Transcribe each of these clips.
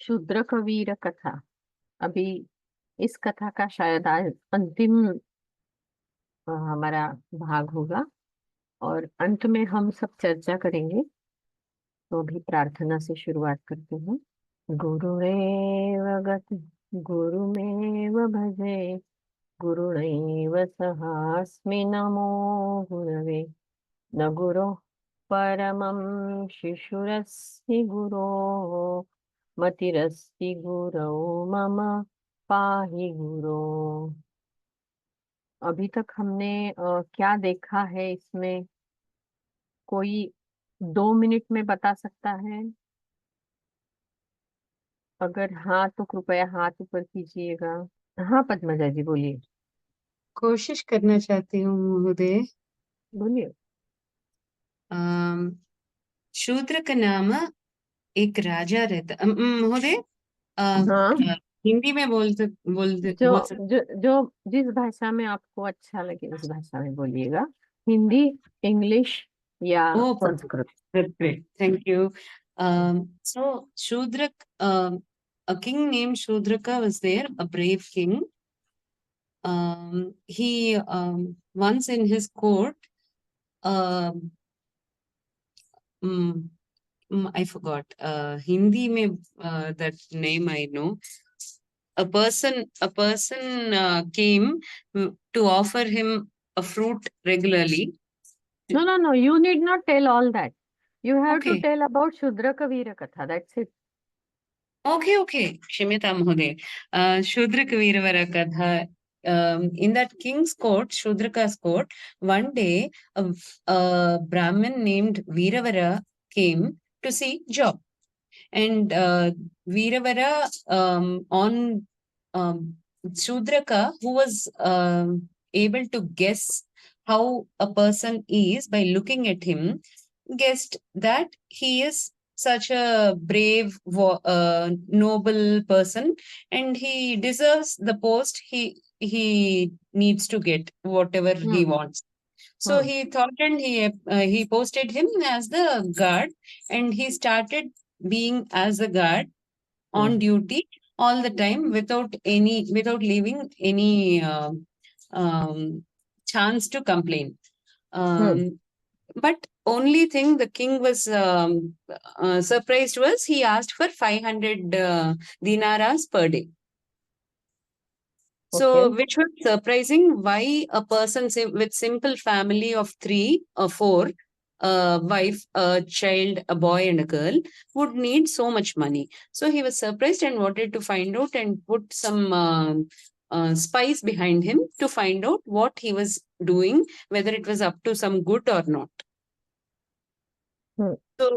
शूद्र कबीर कथा। अभी इस कथा का शायद आज अंतिम हमारा भाग होगा और अंत में हम सब चर्चा करेंगे। तो अभी प्रार्थना से शुरुआत करते हैं। गुरुरेव गति गुरुमेव भजे गुरुणैव सहास्मि नमो गुरवे न गुरोः परमं शिशुरस्ति गुरोः मतिरस्ति गुरौ मम पाहि गुरो। अभी तक हमने क्या देखा है इसमें? कोई 2 मिनट में बता सकता है? अगर हाँ तो कृपया हाथ ऊपर कीजिएगा। हाँ पद्मजा जी बोलिए। कोशिश करना चाहती हूँ महोदय। बोलिए। अम, शूद्र का नाम एक राजा रहता महोदय। हाँ, हिंदी में जो बोल सकते। जो जो जिस भाषा में आपको अच्छा लगे उस भाषा में बोलिएगा। हिंदी, इंग्लिश या ओ Sanskrit. great, thank you. So Shudrak, a king named Shudraka was there, a brave king. He once in his court, um, mm, I forgot. Hindi में that name I know. A person came to offer him a fruit regularly. No, no, no. You need not tell all that. You have to Okay, tell about Shudra Kavira Katha. That's it. okay. Kshimita Mahoday. Shudrak Veeravara Katha. In that king's court, Shudraka's court, one day a Brahmin named Veeravara came to seek job. And Veeravara on Shudraka, who was able to guess how a person is by looking at him, guessed that he is such a brave, noble person, and he deserves the post he needs to get whatever he Hmm. wants. So Hmm. he thought, and he posted him as the guard, and he started being as a guard on Hmm. duty all the time without leaving any um, chance to complain. Hmm. But only thing the king was surprised was he asked for 500 dinaras per day. Okay. So, which was surprising why a person with simple family of three or four, a wife, a child, a boy, and a girl, would need so much money. So he was surprised and wanted to find out and put some spies behind him to find out what he was doing, whether it was up to some good or not. Hmm. So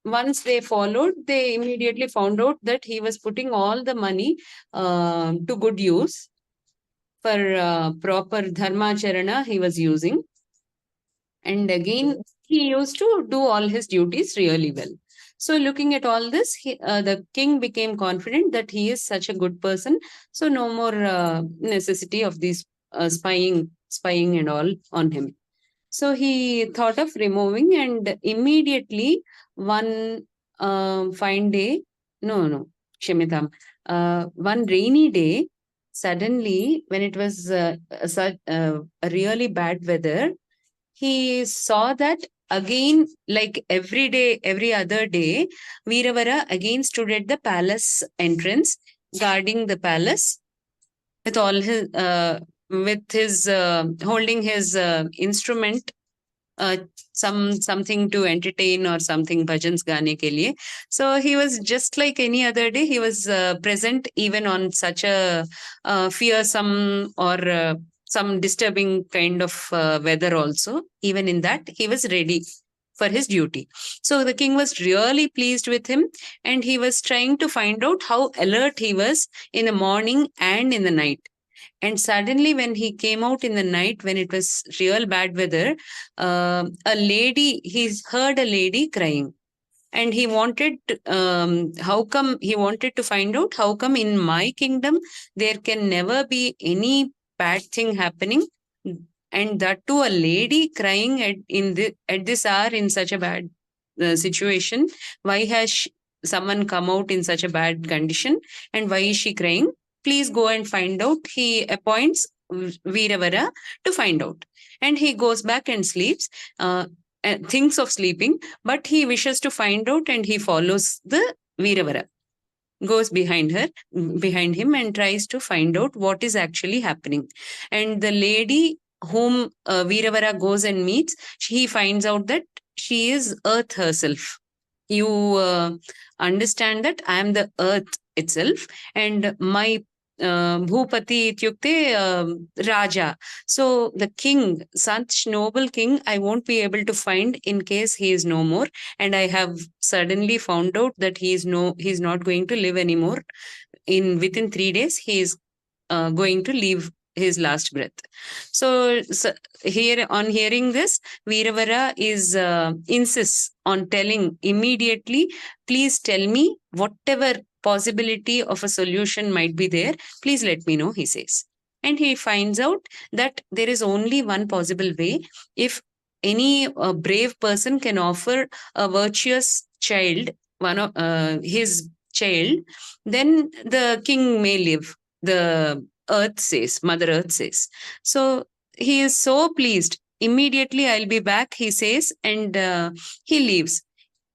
once they followed, they immediately found out that he was putting all the money to good use for proper dharma charana he was using. And again, he used to do all his duties really well. So looking at all this, the king became confident that he is such a good person. So no more necessity of these spying and all on him. So he thought of removing, and immediately one fine day, no, Shemitam, one rainy day, suddenly when it was a really bad weather, he saw that again, like every day, every other day, Veeravara again stood at the palace entrance, guarding the palace with all his holding his instrument, uh, something to entertain or something bhajans gaane ke liye. So he was just like any other day. He was present even on such a fearsome or some disturbing kind of weather also. Even in that, he was ready for his duty. So the king was really pleased with him, and he was trying to find out how alert he was in the morning and in the night. And suddenly, when he came out in the night, when it was real bad weather, he heard a lady crying. And he wanted, he wanted to find out how come in my kingdom there can never be any bad thing happening. And that too, a lady crying at this hour in such a bad situation. Why has someone come out in such a bad condition, and why is she crying? Please go and find out. He appoints Veeravara to find out, and he goes back and sleeps, and thinks of sleeping, but he wishes to find out, and he follows the Veeravara, goes behind him, and tries to find out what is actually happening. And the lady whom Veeravara goes and meets, he finds out that she is Earth herself. You understand that I am the Earth itself, and my Bhupati Ityukte Raja. So the king, such noble king, I won't be able to find in case he is no more. And I have suddenly found out that he's not going to live anymore. Within 3 days, he is going to leave his last breath. So here, on hearing this, Veeravara insists on telling immediately, please tell me whatever possibility of a solution might be there, please let me know, he says. And he finds out that there is only one possible way. If any brave person can offer a virtuous child, one of his child, then the king may live, the Earth says, Mother Earth says. So he is so pleased. Immediately, I'll be back, he says, and he leaves.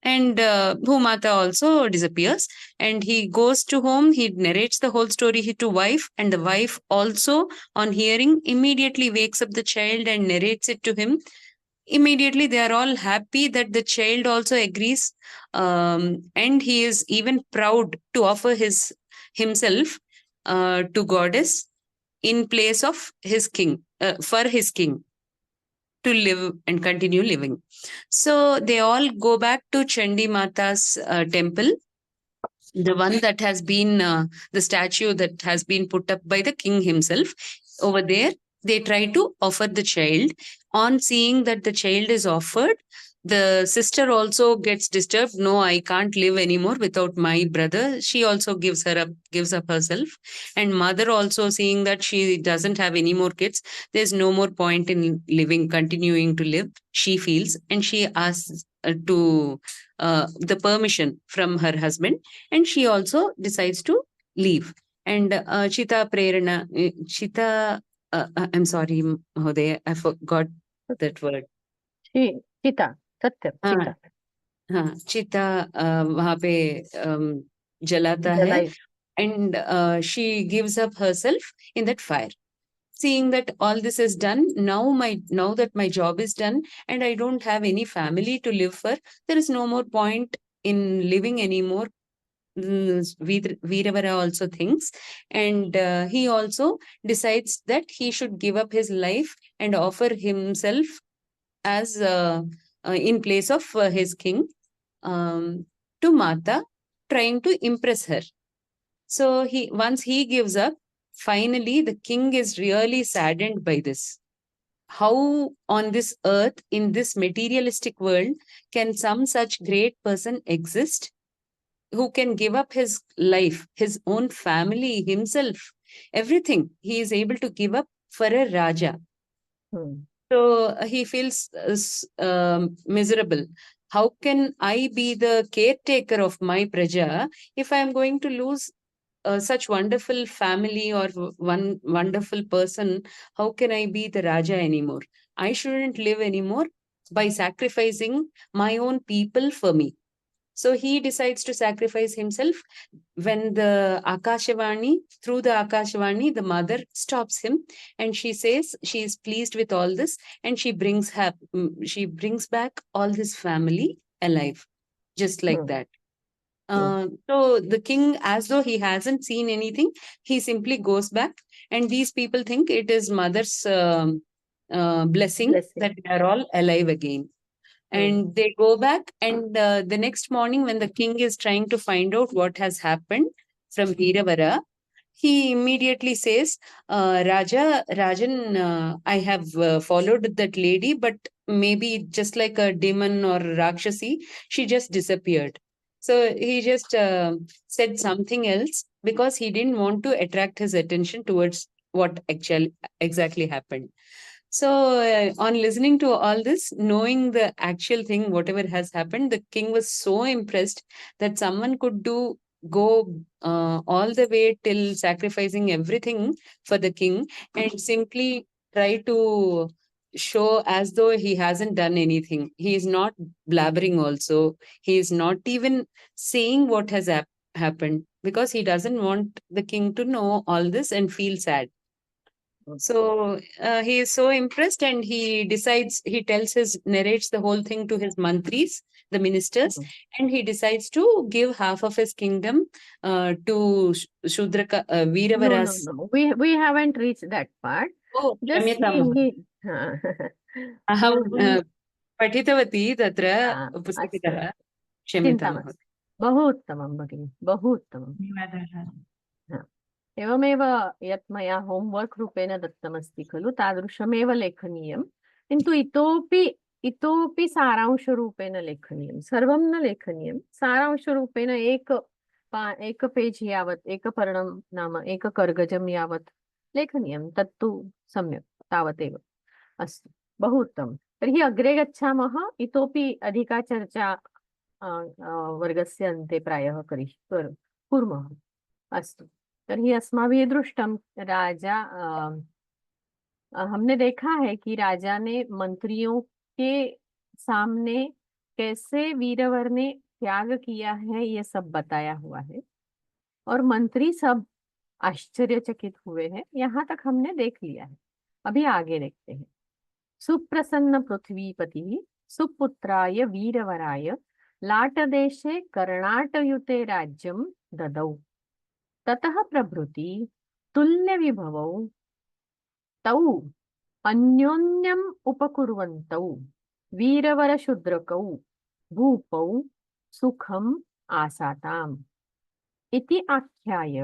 And Bhumata also disappears, and he goes to home. He narrates the whole story to wife, and the wife also, on hearing, immediately wakes up the child and narrates it to him. Immediately, they are all happy that the child also agrees, and he is even proud to offer himself to goddess in place of his king, for his king to live and continue living. So they all go back to Chandi Mata's temple, the one that has been the statue that has been put up by the king himself. Over there, they try to offer the child. On seeing that the child is offered, the sister also gets disturbed. No, I can't live anymore without my brother. She also gives up herself. And mother also, seeing that she doesn't have any more kids, there's no more point in continuing to live, she feels, and she asks to the permission from her husband, and she also decides to leave. And Chita Prerana, I'm sorry, Mahodaya, I forgot that word. चिता, सत्य चिता, हाँ, चिता वहां पे जलाता है, जलाई, and she gives up herself in that fire. Seeing that all this is done, now that my job is done and I don't have any family to live for, there is no more point in living anymore. Veeravara also thinks, and he also decides that he should give up his life and offer himself as in place of his king, to Mata, trying to impress her. So once he gives up, finally the king is really saddened by this. How on this earth, in this materialistic world, can some such great person exist who can give up his life, his own family, himself, everything he is able to give up for a Raja? So he feels miserable. How can I be the caretaker of my praja if I am going to lose such wonderful family or one wonderful person? How can I be the Raja anymore? I shouldn't live anymore by sacrificing my own people for me. So he decides to sacrifice himself. When the through the Akashavani, the mother stops him, and she says she is pleased with all this, and she brings back all his family alive, just like that. So the king, as though he hasn't seen anything, he simply goes back, and these people think it is mother's blessing that they are all alive again. And they go back, and the next morning, when the king is trying to find out what has happened from Veeravara, he immediately says, Rajan, I have followed that lady, but maybe just like a demon or Rakshasi, she just disappeared. So he just said something else because he didn't want to attract his attention towards what exactly happened. So, on listening to all this, knowing the actual thing, whatever has happened, the king was so impressed that someone could go all the way till sacrificing everything for the king and simply try to show as though he hasn't done anything. He is not blabbering also. He is not even saying what has happened because he doesn't want the king to know all this and feel sad. So he is so impressed and he narrates the whole thing to his mantris, the ministers, and he decides to give half of his kingdom to Shudraka, No, Veeravara's. no. We haven't reached that part. Oh, Just क्षम्यतां he अहं so we पठितवती तत्र अस्तु पुस्तकतः, अस्तु क्षम्यतां चिन्ता महोदय। मास्तु बहु उत्तमं भगिनि बहु उत्तमं हा। एवमेव यत् मया होम्वर्क् रूपेण दत्तमस्ति खलु तादृशमेव लेखनीयं किन्तु इतोपि सारांशरूपेण लेखनीयं सर्वं न लेखनीयं सारांशरूपेण एक पेज् यावत् एकपर्णं नाम एककर्गजं यावत् लेखनीयं तत्तु सम्यक् तावदेव अस्तु बहु उत्तमं तर्हि अग्रे गच्छामः इतोपि अधिका चर्चा वर्गस्य अन्ते प्रायः कुर्मः अस्तु तर्हि अस्माभिः दृष्टं राजा हमने देखा है कि राजा ने मंत्रियों के सामने कैसे वीरवर ने त्याग किया है ये सब बताया हुआ है और मंत्री सब आश्चर्यचकित हुए हैं यहाँ तक हमने देख लिया है अभी आगे देखते हैं सुप्रसन्न पृथ्वीपति सुपुत्राय वीरवराय लाटदेशे कर्णाटयुते राज्यं ददौ ततः प्रभृति तुल्य विभवौ तौ अन्योन्यम् उपकुर्वन्तौ वीरवरशूद्रकौ भूपौ सुखम् आसाताम् इति आख्याय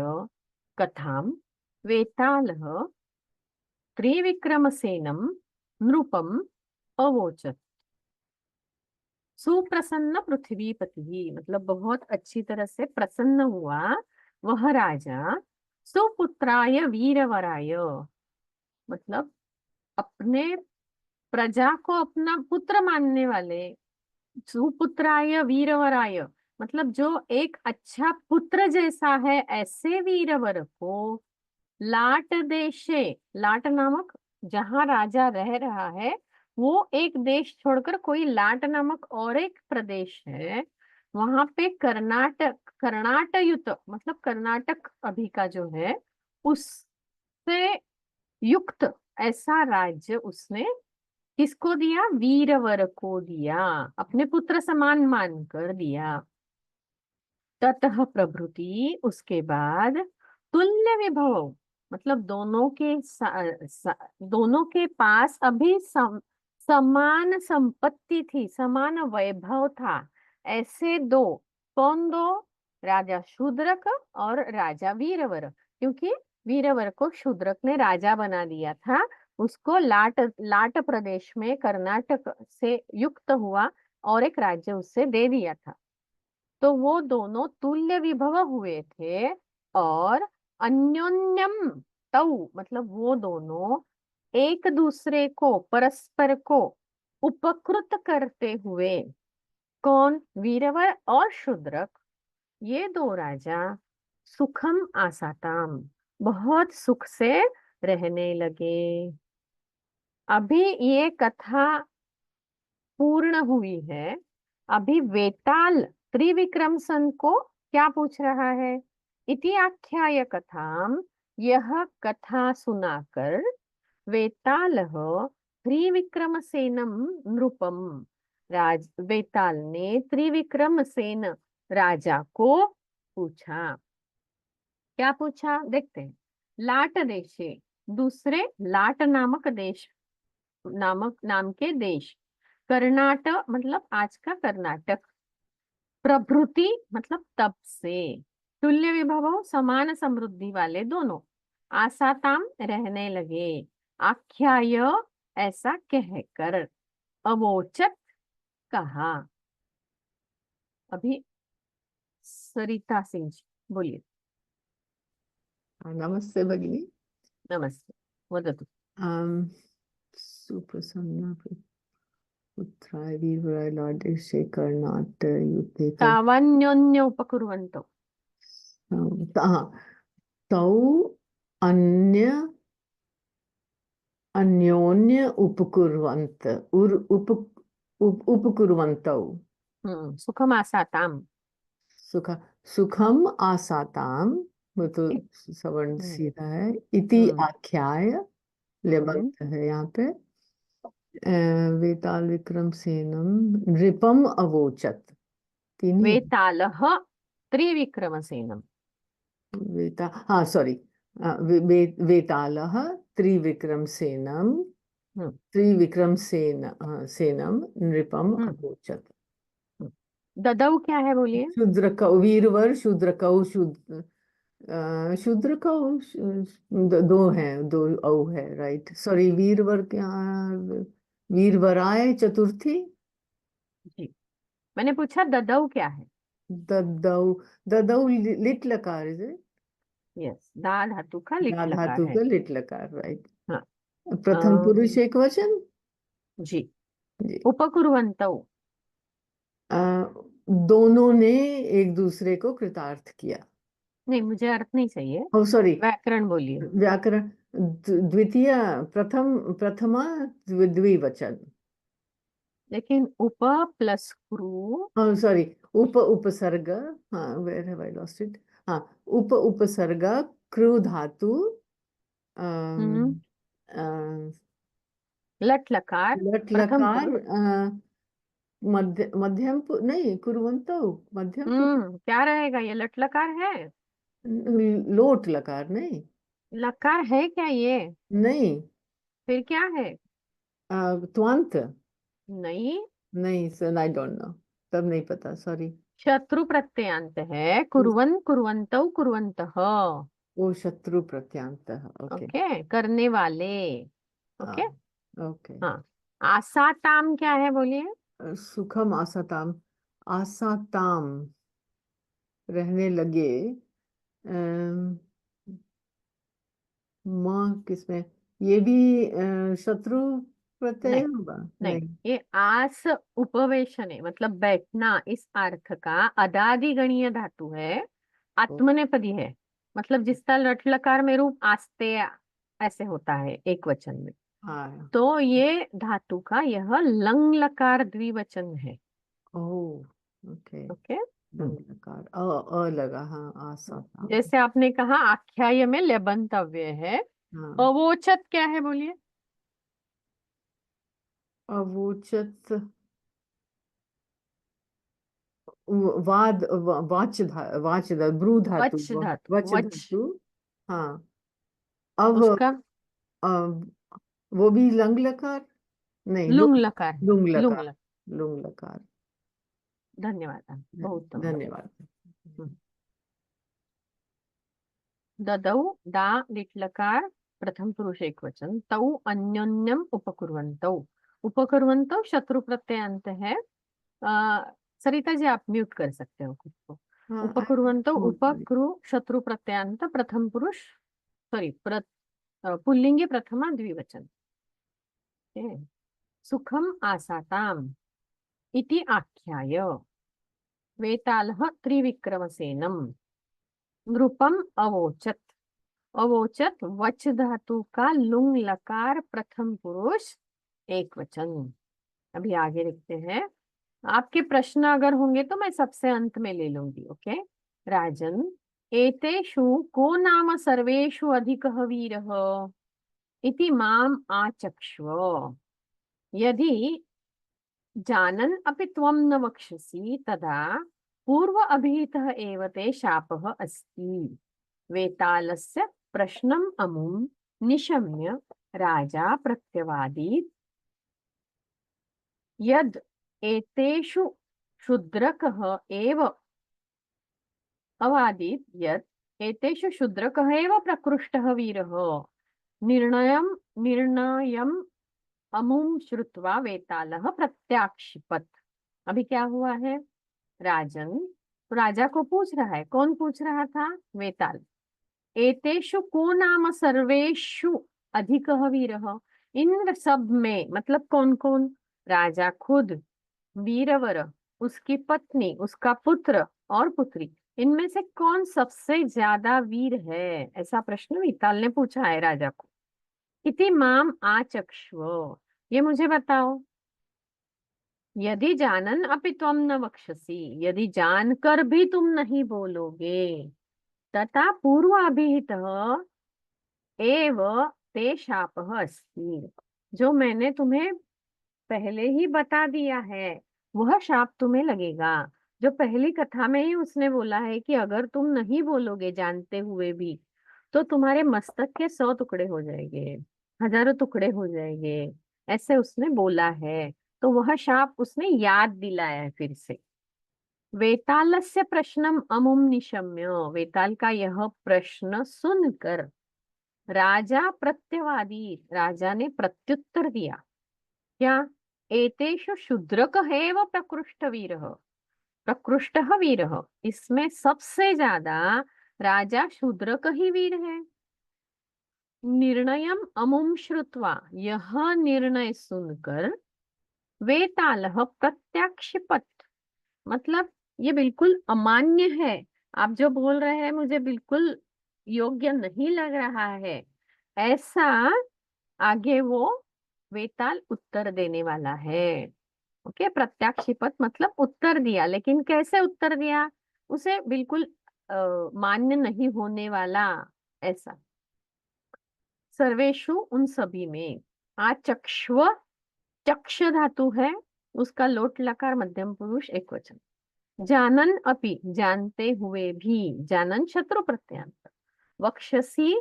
कथां वेतालः त्रिविक्रमसेनं नृपम् अवोचत् सुप्रसन्न पृथ्वीपति मतलब बहुत अच्छी तरह से प्रसन्न हुआ वह राजा सुपुत्राय वीरवराय मतलब अपने प्रजा को अपना पुत्र मानने वाले सुपुत्राय वीरवराय मतलब जो एक अच्छा पुत्र जैसा है ऐसे वीरवर को लाट देशे लाट नामक जहां राजा रह रहा है वो एक देश छोड़कर कोई लाट नामक और एक प्रदेश है वहां पे कर्नाटयुत मतलब कर्नाटक अभी का जो है उससे युक्त ऐसा राज्य उसने किसको दिया वीरवर को दिया अपने पुत्र समान मानकर दिया ततः प्रभृति उसके बाद तुल्य विभव मतलब दोनों के पास अभी समान संपत्ति थी समान वैभव था ऐसे दो कौन दो राजा शूद्रक और राजा वीरवर क्योंकि वीरवर को शूद्रक ने राजा बना दिया था उसको लाट प्रदेश में कर्नाटक से युक्त हुआ और एक राज्य उससे दे दिया था तो वो दोनों तुल्य विभव हुए थे और अन्योन्यम तौ मतलब वो दोनों एक दूसरे को परस्पर को उपकृत करते हुए कौन वीरवर और शूद्रक ये दो राजा सुखम आसाताम बहुत सुख से रहने लगे अभी ये कथा पूर्ण हुई है अभी वेताल त्रिविक्रम सन को क्या पूछ रहा है इति आख्याय कथाम यह कथा सुनाकर वेतालः त्रिविक्रमसेनम नृपम वेताल ने त्रिविक्रमसेन राजा को पूछा क्या पूछा देखते हैं लाट देशे दूसरे लाट नाम के देश कर्नाटक मतलब आज का कर्नाटक प्रभृति मतलब तब से तुल्य विभव समान समृद्धि वाले दोनों आसाताम रहने लगे आख्याय ऐसा कहकर अवोचत कहा अभी सरिता सिंह जी बोलिए नमस्ते भगिनी नमस्ते वदतु सुप्रसन्न पुत्राय वीरवराय लाडेशे कर्णाट युद्धे तावन्योन्य उपकुर्वन्तौ। तौ अन्योन्य उपकुर्वन्तौ सुखमासाताम्। सुखम आसाताम, वो तो सवर्ण सीधा है। इति आख्याय लेबंत है यहाँ पे। वेताल विक्रम सेनम नृपम अवोचत। तीन ही वेतालः त्रिविक्रमसेनम्। हाँ सॉरी, वेतालः त्रिविक्रमसेनम सेनम नृपम अवोचत। ददौ क्या है बोलिए? शूद्र कौ वीरवर, शूद्र कौ शूद्र कौ दो हैं, दो औ है, राइट। सॉरी, वीरवर क्या, वीरवराय चतुर्थी। जी, मैंने पूछा ददौ क्या है? ददौ लिट लकार है। यस, दा धातु का लिट लकार धातु है। का लिट लकार, राइट। हाँ, प्रथम पुरुष एक वचन। जी। जी। उपकुर्वन्तौ, दोनों ने एक दूसरे को कृतार्थ किया। नहीं मुझे अर्थ नहीं चाहिए, ओ सॉरी, व्याकरण बोलिए। व्याकरण द्वितीय, प्रथमा द्विवचन। लेकिन उप प्लस क्रू, सॉरी, उपसर्ग। हाँ, where have I lost it. हाँ, उपसर्ग क्रू धातु, लट लकार, लट प्रथम लकार, पुरुष। मध्यम नहीं, कुर्वन्तौ मध्यम क्या रहेगा? ये लट लकार है? लोट लकार नहीं। लकार है क्या ये? नहीं, फिर क्या है? त्वंत नहीं, नहीं सर, आई डोंट नो, तब नहीं पता, सॉरी। शत्रु प्रत्ययांत है। कुर्वन्, कुर्वन्तौ, कुर्वन्तः। वो शत्रु प्रत्यांत, ओके। ओके, करने वाले। Okay, okay. हाँ। आसाताम क्या है बोलिए? सुखम आसाताम, आसाताम रहने लगे। माँ किसमें, ये भी शत्रु प्रत्यय नहीं, होगा? नहीं, नहीं, ये आस उपवेशने मतलब बैठना, इस अर्थ का अदादिगणीय धातु है, आत्मनेपदी है। मतलब जिसका लट लकार में रूप आस्ते ऐसे होता है एक वचन में, हाँ। तो ये धातु का यह लंग लकार द्विवचन है। ओह, ओके। ओके, लकार लगा, हाँ, आसाताम। जैसे आपने कहा आख्याय में लेबंतव्य है। हाँ, अवोचत क्या है बोलिए? अवोचत ब्रू धातु, वच धातु, वच वच, धातु। हाँ, अब उसका वो भी लंग लकार नहीं, लुंग लकार है। लुंग लुंग लकार, लकार। लुंग लकार। धन्यवाद, बहुत उत्तम। धन्यवाद। ददौ दा लिट लकार, प्रथम पुरुष एक वचन। तौ अन्योन्यम उपकुर्वन्तौ। उपकुर्वन्तौ शत्रु प्रत्ययांत है। सरिता जी, आप म्यूट कर सकते हो खुद को। हाँ, उपकुर्वन्तौ, बहुत सारी। उपक्रु शत्रु प्रत्ययांत, प्रथम पुरुष, सॉरी, पुल्लिंगी प्रथमा द्विवचन। सुखम आसाताम इति आख्याय वेतालः त्रिविक्रमसेनम नृपम अवोचत। अवोचत वच धातु का लुंग लकार, प्रथम पुरुष एक वचन। अभी आगे लिखते हैं। आपके प्रश्न अगर होंगे तो मैं सबसे अंत में ले लूंगी। ओके। राजन, एतेषु को नाम सर्वेषु अधिकः वीरः इति माम आचक्ष्व। यदि जानन् अपि त्वं न वक्ष्यसि तदा पूर्व अभिहितः एव ते शापः अस्ति। वेतालस्य प्रश्नम् अमुं निशम्य राजा प्रत्यवादीत् यद् एतेषु शूद्रकः एव अवादीत् यत् एतेषु शूद्रकः एव प्रकृष्टः वीरः। निर्णयम् अमुं श्रुत्वा वेतालः प्रत्याक्षिपत्। अभी क्या हुआ है? राजन राजा को पूछ रहा है। कौन पूछ रहा था? वेताल। एतेषु को नाम सर्वेषु अधिकः वीरः। इन सब में मतलब कौन कौन? राजा खुद, वीरवर, उसकी पत्नी, उसका पुत्र और पुत्री, इनमें से कौन सबसे ज्यादा वीर है? ऐसा प्रश्न विताल ने पूछा है राजा को। इति माम आचक्ष्व, ये मुझे बताओ। यदि जानन अपि त्वं न वक्षसि, यदि जानकर भी तुम नहीं बोलोगे, तथा पूर्वाभिहितः एव ते शापः अस्ति, जो मैंने तुम्हें पहले ही बता दिया है वह शाप तुम्हें लगेगा। जो पहली कथा में ही उसने बोला है कि अगर तुम नहीं बोलोगे जानते हुए भी, तो तुम्हारे मस्तक के 100 टुकड़े हो जाएंगे, हजारों टुकड़े हो जाएंगे, ऐसे उसने बोला है। तो वह शाप उसने याद दिलाया है फिर से। वेतालस्य प्रश्नम अमुम निशम्य, वेताल का यह प्रश्न सुनकर राजा प्रत्यवादी, राजा ने प्रत्युत्तर दिया। क्या? एतेषु शूद्रकः एव प्रकृष्टवीरः, प्रकृष्टः वीरः, इसमें सबसे ज्यादा राजा शूद्रक ही वीर है। निर्णयम अमुम श्रुत्वा, यह निर्णय सुनकर वेतालः प्रत्याक्षिपत, मतलब ये बिल्कुल अमान्य है, आप जो बोल रहे हैं मुझे बिल्कुल योग्य नहीं लग रहा है, ऐसा आगे वो वेताल उत्तर देने वाला है। ओके, प्रत्याक्षिपत मतलब उत्तर दिया, लेकिन कैसे उत्तर दिया? उसे बिल्कुल मान्य नहीं होने वाला, ऐसा। सर्वेषु, उन सभी में। आचक्ष्व, चक्ष धातु है, उसका लोट लकार मध्यम पुरुष एकवचन। जानन अपि, जानते हुए भी, जानन शत्रु प्रत्यांत। वक्षसी,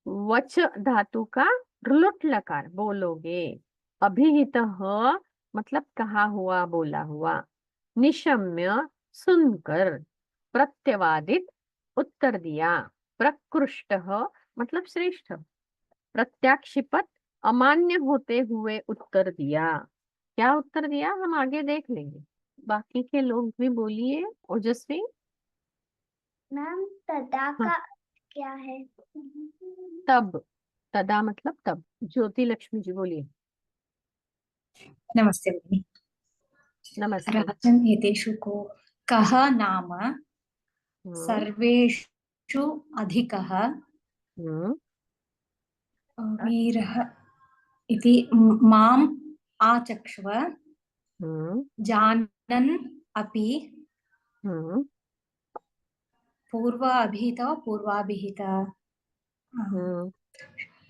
वच धातु का लुट लकार, बोलोगे। अभिहित मतलब कहा हुआ, बोला हुआ। निशम्य, सुनकर। प्रत्यवादित, उत्तर दिया। प्रकृष्ट मतलब श्रेष्ठ। प्रत्याक्षिपत, अमान्य होते हुए उत्तर दिया। क्या उत्तर दिया हम आगे देख लेंगे। बाकी के लोग भी बोलिए। ओजस्वी। मैम तदा हाँ। का क्या है? तब, तदा मतलब तब। ज्योति लक्ष्मी जी बोलिए। नमस्ते भगिनी। नमस्ते। राजन् एतेषु को कः नाम सर्वेषु अधिकः वीरः इति माम् आचक्ष्व, जानन् अपि पूर्वाभिहित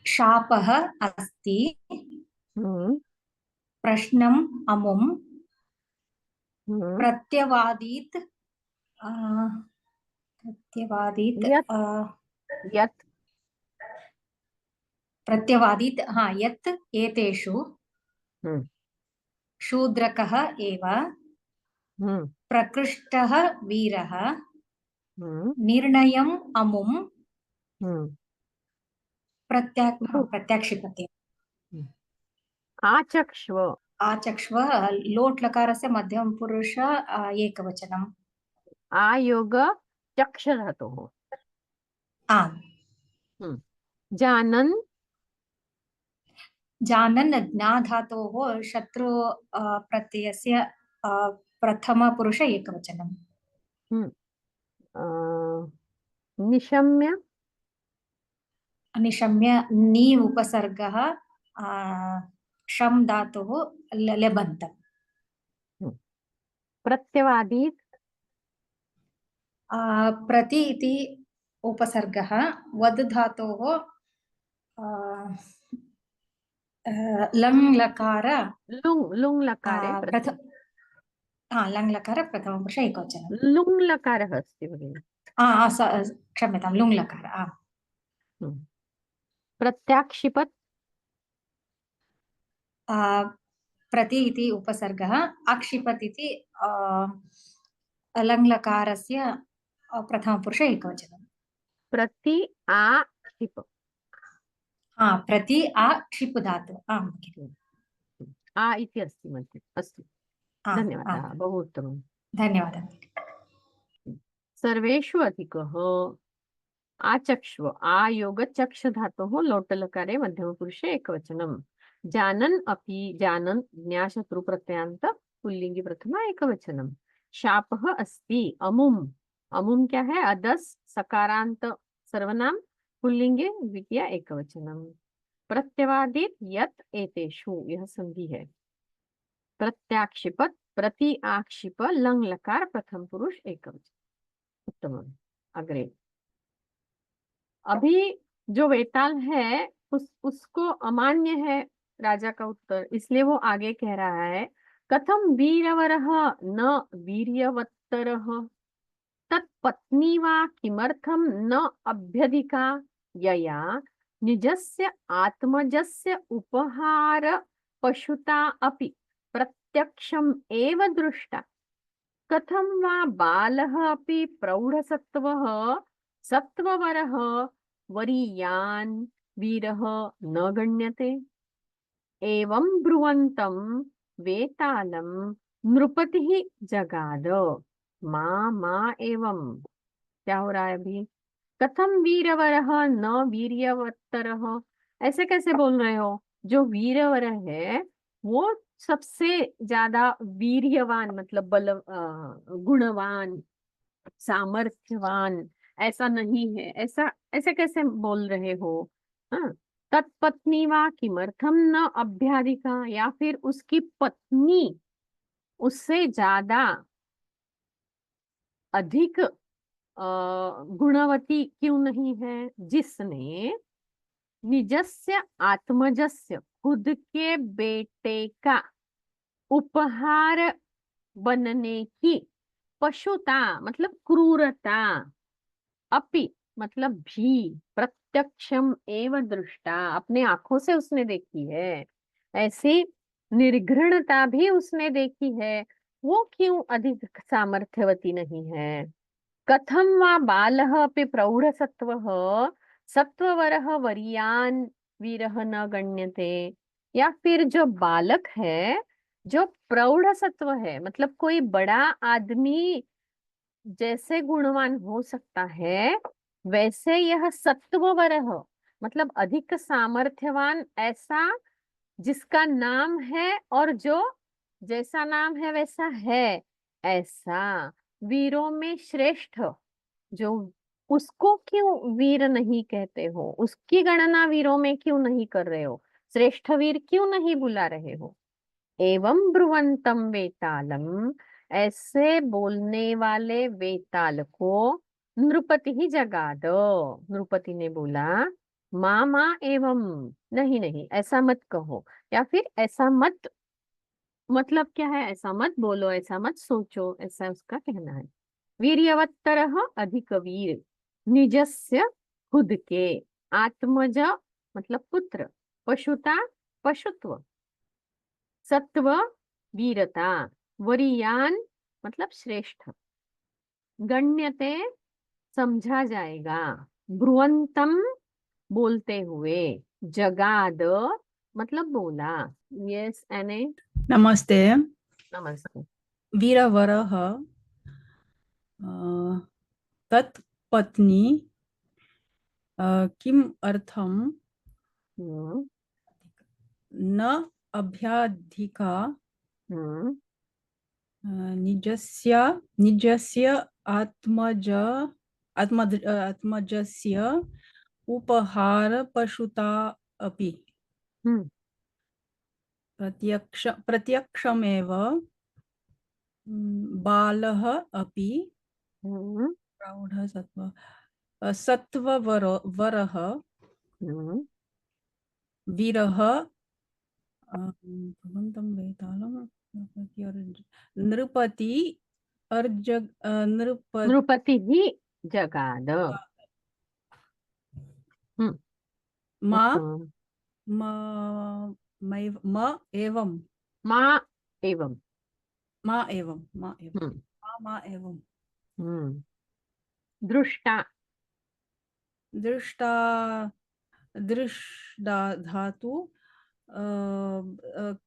शापः अस्ति, प्रश्नम् अमुम् प्रत्यवादीत् यत् प्रत्यवादीत् यत् एतेषु शूद्रकः एव प्रकृष्टः वीरः, निर्णयम् अमुम् प्रत्याक्षिपते। आचक्ष्व, आचक्ष्व लोट लकारस्य मध्यम पुरुष एकवचनम्। आयोग चक्ष धातुः। आम्। जानन्, जानन् ज्ञा धातोः शत्रु प्रत्ययस्य प्रथम पुरुष एकवचनम्। निशम्य, निशम्य नी उपसर्गः शम धातुः लेबन्त। प्रत्यवादीत्, प्रति इति उपसर्गः वद् धातोः लङ् लकार लुङ्, लुङ् लकारे लङ् लकार प्रथम पुरुष एकवचनम्। लुङ् लकारः अस्ति भगिनि। क्षम्यतां, लुङ् लकार। प्रत्याक्षिपत्, प्रति इति उपसर्गः, अक्षिपत् इति लङ् लकारस्य प्रथम पुरुष एकवचनम्। प्रति आक्षिप, प्रति क्षिप् धातु। आम्, आ इति अस्ति मध्ये। अस्तु, धन्यवादः, बहु उत्तमम्। धन्यवादः। सर्वेषु अधिकः आचक्ष्व आयोग चक्ष धातोः लोटलकारे मध्यमपुरुषे एकवचनम् जानन् अपि जानन् ज्ञाशत्रु प्रत्ययान्त पुल्लिंगी प्रथमा एकवचनम् शापः अस्ति अमुम् अमुम् क्या है अदस सकारांत सर्वनाम पुल्लिंगे द्वितीय एकवचनम् प्रत्यवादित यत एतेषु यह संधि है प्रत्याक्षिपत प्रति आक्षिप लंग लकार प्रथम पुरुष एकवचन उत्तम अग्रे अभी जो वेताल है उसको अमान्य है राजा का उत्तर इसलिए वो आगे कह रहा है कथम वीरवरः न वीर्यवत्तरः तत्पत्नी वा किमर्थम न अभ्यधिका यया निजस्य आत्मजस्य उपहार पशुता अपि प्रत्यक्षम एव दृष्टा कथम वा बालः अपि प्रौढसत्वः सत्ववरः वरीयान् वीरः न गण्यते एवं ब्रुवन्तं वेतालं नृपतिः जगाद मा एवं क्या हो रहा है अभी कथम वीरवरः न वीर्यवत्तरः ऐसे कैसे बोल रहे हो जो वीरवर है वो सबसे ज्यादा वीर्यवान मतलब गुणवान सामर्थ्यवान ऐसा नहीं है ऐसा ऐसे कैसे बोल रहे हो हाँ तत्पत्नी वा किमर्थम न अभ्याधिका या फिर उसकी पत्नी उससे ज्यादा अधिक गुणवती क्यों नहीं है जिसने निजस्य आत्मजस्य खुद के बेटे का उपहार बनने की पशुता मतलब क्रूरता अपि मतलब भी प्रत्यक्षम एवं दृष्टा अपने आंखों से उसने देखी है ऐसी निर्घृणता भी उसने देखी है वो क्यों अधिक सामर्थ्यवती नहीं है कथम वा बालः अपि प्रौढसत्वः सत्ववरः वरीयान् वीरः न गण्यते या फिर जो बालक है जो प्रौढ़ सत्व है मतलब कोई बड़ा आदमी जैसे गुणवान हो सकता है वैसे यह सत्ववरः मतलब अधिक सामर्थ्यवान ऐसा जिसका नाम है और जो जैसा नाम है वैसा है ऐसा वीरों में श्रेष्ठ जो उसको क्यों वीर नहीं कहते हो उसकी गणना वीरों में क्यों नहीं कर रहे हो श्रेष्ठ वीर क्यों नहीं बुला रहे हो एवं ब्रुवंतम वेतालम ऐसे बोलने वाले वेताल को नृपति ही जगा दो नृपति ने बोला माँ एवं नहीं नहीं ऐसा मत कहो या फिर ऐसा मत मतलब क्या है ऐसा मत बोलो ऐसा मत सोचो ऐसा उसका कहना है वीर्यवत्तरः अधिक वीर निजस्य खुद के आत्मज मतलब पुत्र पशुता पशुत्व सत्व वीरता वरीयान मतलब श्रेष्ठ गण्यते समझा जाएगा ब्रुवंतम बोलते हुए जगाद मतलब बोला यस एने नमस्ते नमस्ते वीरवरः तत् पत्नी किम अर्थम हम्म, न अभ्याधिका हम्म, निजस्य आत्मजस्य उपहार पशुता अपि हम्म, प्रत्यक्षमेव बालः अपि हम्म, प्रौढसत्व सत्ववरः हम्म, वीरः भगवन्तं वेतालं नृपति अर्ज नृपति ही जगाद मा उत्तमम्। म एवं माँ एवं मा एवं मा एवं हम्म, मा एवं हम्म, दृष्टा दृष्टा दृष्टा धातु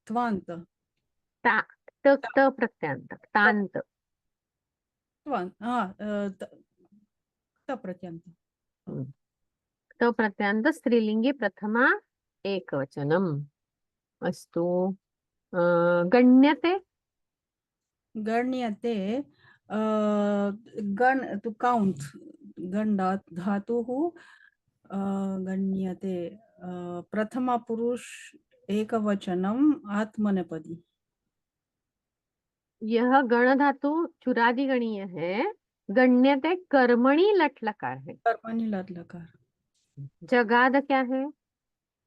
त्वान्त ता त प्रत्यांत तांत त्वान्त त प्रत्यंत तो प्रत्यान्त स्त्रीलिंगी प्रथमा एकवचनम्। अस्तु। गण्यते। गण्यते गण टू काउंट गण धातुः गण्यते प्रथमा पुरुष एकवचनम् आत्मनेपदी। यह गण धातु चुरादी गणीय है। गण्यते कर्मणि लट लकार है। कर्मणि लट लकार। जगाद क्या है?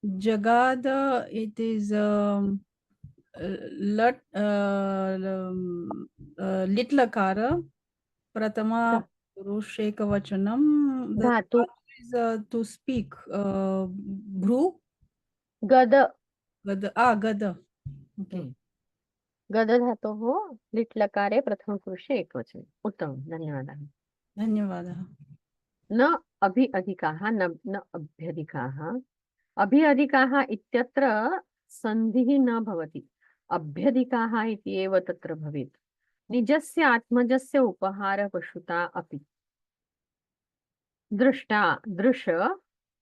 जगाद इट इज लट लिट लकार प्रथमा पुरुष एकवचनम धातु is to speak भ्रू गद। गद गद ओके गद धातु हो लिट लकारे प्रथम पुरुषे एकवचन। उत्तम, धन्यवादः। धन्यवादः। न अभि अधिकाः न अभ्यधिकाः। अभि अधिकाः इत्यत्र सन्धिः न भवति। अभ्यधिकाः इति एव तत्र भवेत्। निजस्य आत्मजस्य उपहार पशुता अपि। दृष्टा दृश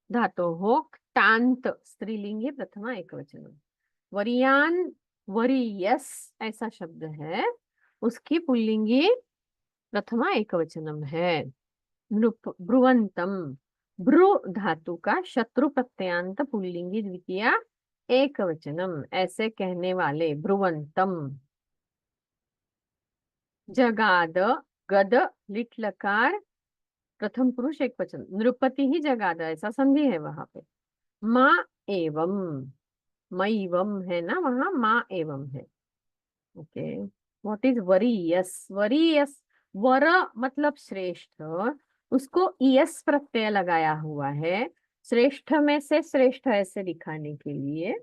धातोः क्तान्त स्त्रीलिंगी प्रथमा एकवचनम्। वरीयान वरीयस ऐसा शब्द है, उसकी पुल्लिंगी प्रथमा एकवचनम है। ब्रुवंतम ब्रु धातु का शत्रु प्रत्ययान्त पुल्लिंगी द्वितीया एकवचनम। ऐसे कहने वाले ब्रुवंतम। जगाद गद लिट लकार प्रथम पुरुष एकवचन। नृपति ही जगाद ऐसा संधि है वहां पे। माँ एवं मैवम है ना, वहां माँ एवं है। ओके। व्हाट इज वरीयस? वरीयस वर मतलब श्रेष्ठ, उसको ईयस प्रत्यय लगाया हुआ है श्रेष्ठ में से श्रेष्ठ ऐसे दिखाने के लिए।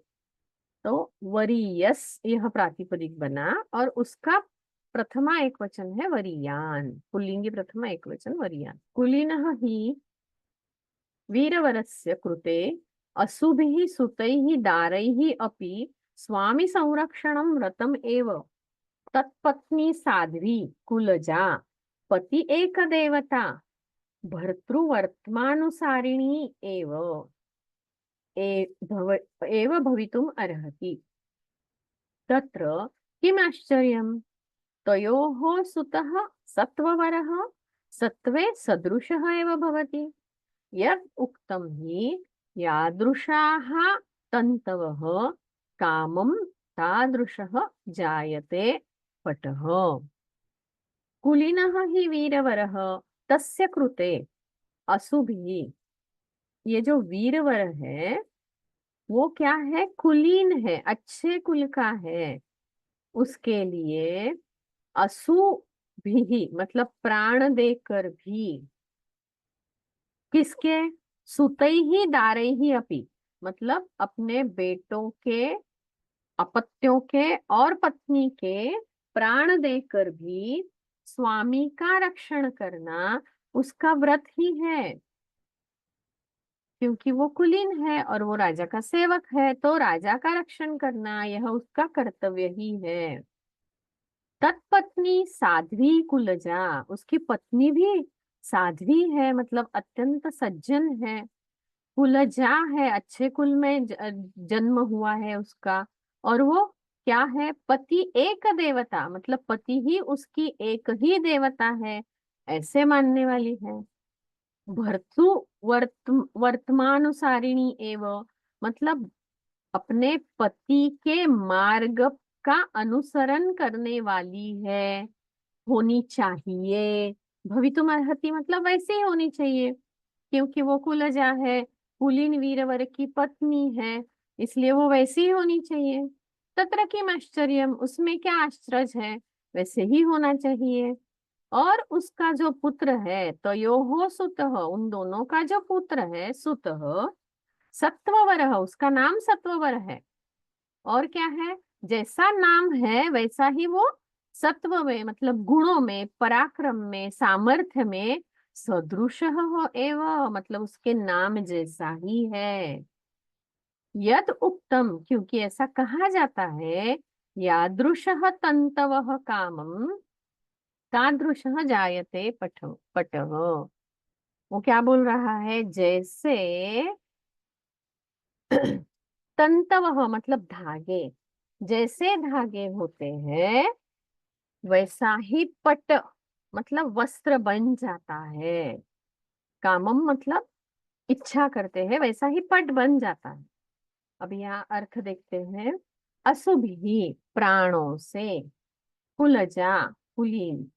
तो वरीयस यह प्रातिपदिक बना और उसका प्रथमा एकवचन है वरीयान। पुल्लिंगी प्रथमा एकवचन वरीयान। कुलीनः हि वीरवरस्य कृते असुभिः सुतैः दारैः अपि स्वामी संरक्षणं रतम् एव। तत्पत्नी साध्वी कुलजा पति एकदेवता भर्तृवर्त्मानुसारिणी एव भवितुम् अर्हति। तत्र किम् आश्चर्यम्? तयोः सुतः सत्त्ववरः सत्त्वे सदृशः एव भवति। यत् उक्तं हि यादृशाः तन्तवः कामं तादृशः जायते पटः। कुलीनः हि वीरवरः तस्य कृते असुभिः। ये जो वीरवर है वो क्या है? कुलीन है, अच्छे कुल का है। उसके लिए असुभिः मतलब प्राण देकर भी। किसके? सुतैहि दारैहि अपि मतलब अपने बेटों के, अपत्यों के और पत्नी के प्राण देकर भी स्वामी का रक्षण करना उसका व्रत ही है। क्योंकि वो कुलीन है और वो राजा का सेवक है, तो राजा का रक्षण करना यह उसका कर्तव्य ही है। तत्पत्नी साध्वी कुलजा, उसकी पत्नी भी साध्वी है मतलब अत्यंत सज्जन है। कुलजा है, अच्छे कुल में जन्म हुआ है उसका। और वो क्या है? पति एक देवता मतलब पति ही उसकी एक ही देवता है, ऐसे मानने वाली है। भर्तृ वर्तमानुसारिणी एव मतलब अपने पति के मार्ग का अनुसरण करने वाली है, होनी चाहिए। भवितुम अर्हति मतलब वैसे ही होनी चाहिए, क्योंकि वो कुलजा है, कुलीन वीरवर की पत्नी है, इसलिए वो वैसी ही होनी चाहिए। तत्र किम आश्चर्यम, उसमें क्या आश्चर्य है? वैसे ही होना चाहिए। और उसका जो पुत्र है तयोः सुतः, उन दोनों का जो पुत्र है सुतः सत्ववर, उसका नाम सत्ववर है। और क्या है? जैसा नाम है वैसा ही वो सत्व में मतलब गुणों में, पराक्रम में, सामर्थ्य में सदृश हो एवं मतलब उसके नाम जैसा ही है। यद उक्तम क्योंकि ऐसा कहा जाता है, यादृशः तन्तवः कामं तादृशः जायते पटः। वो क्या बोल रहा है, जैसे तंतवह मतलब धागे, जैसे धागे होते हैं वैसा ही पट मतलब वस्त्र बन जाता है। कामम मतलब इच्छा करते हैं, वैसा ही पट बन जाता है। अब यहाँ अर्थ देखते हैं। असुभि प्राणों से, कुलजा कुलीन,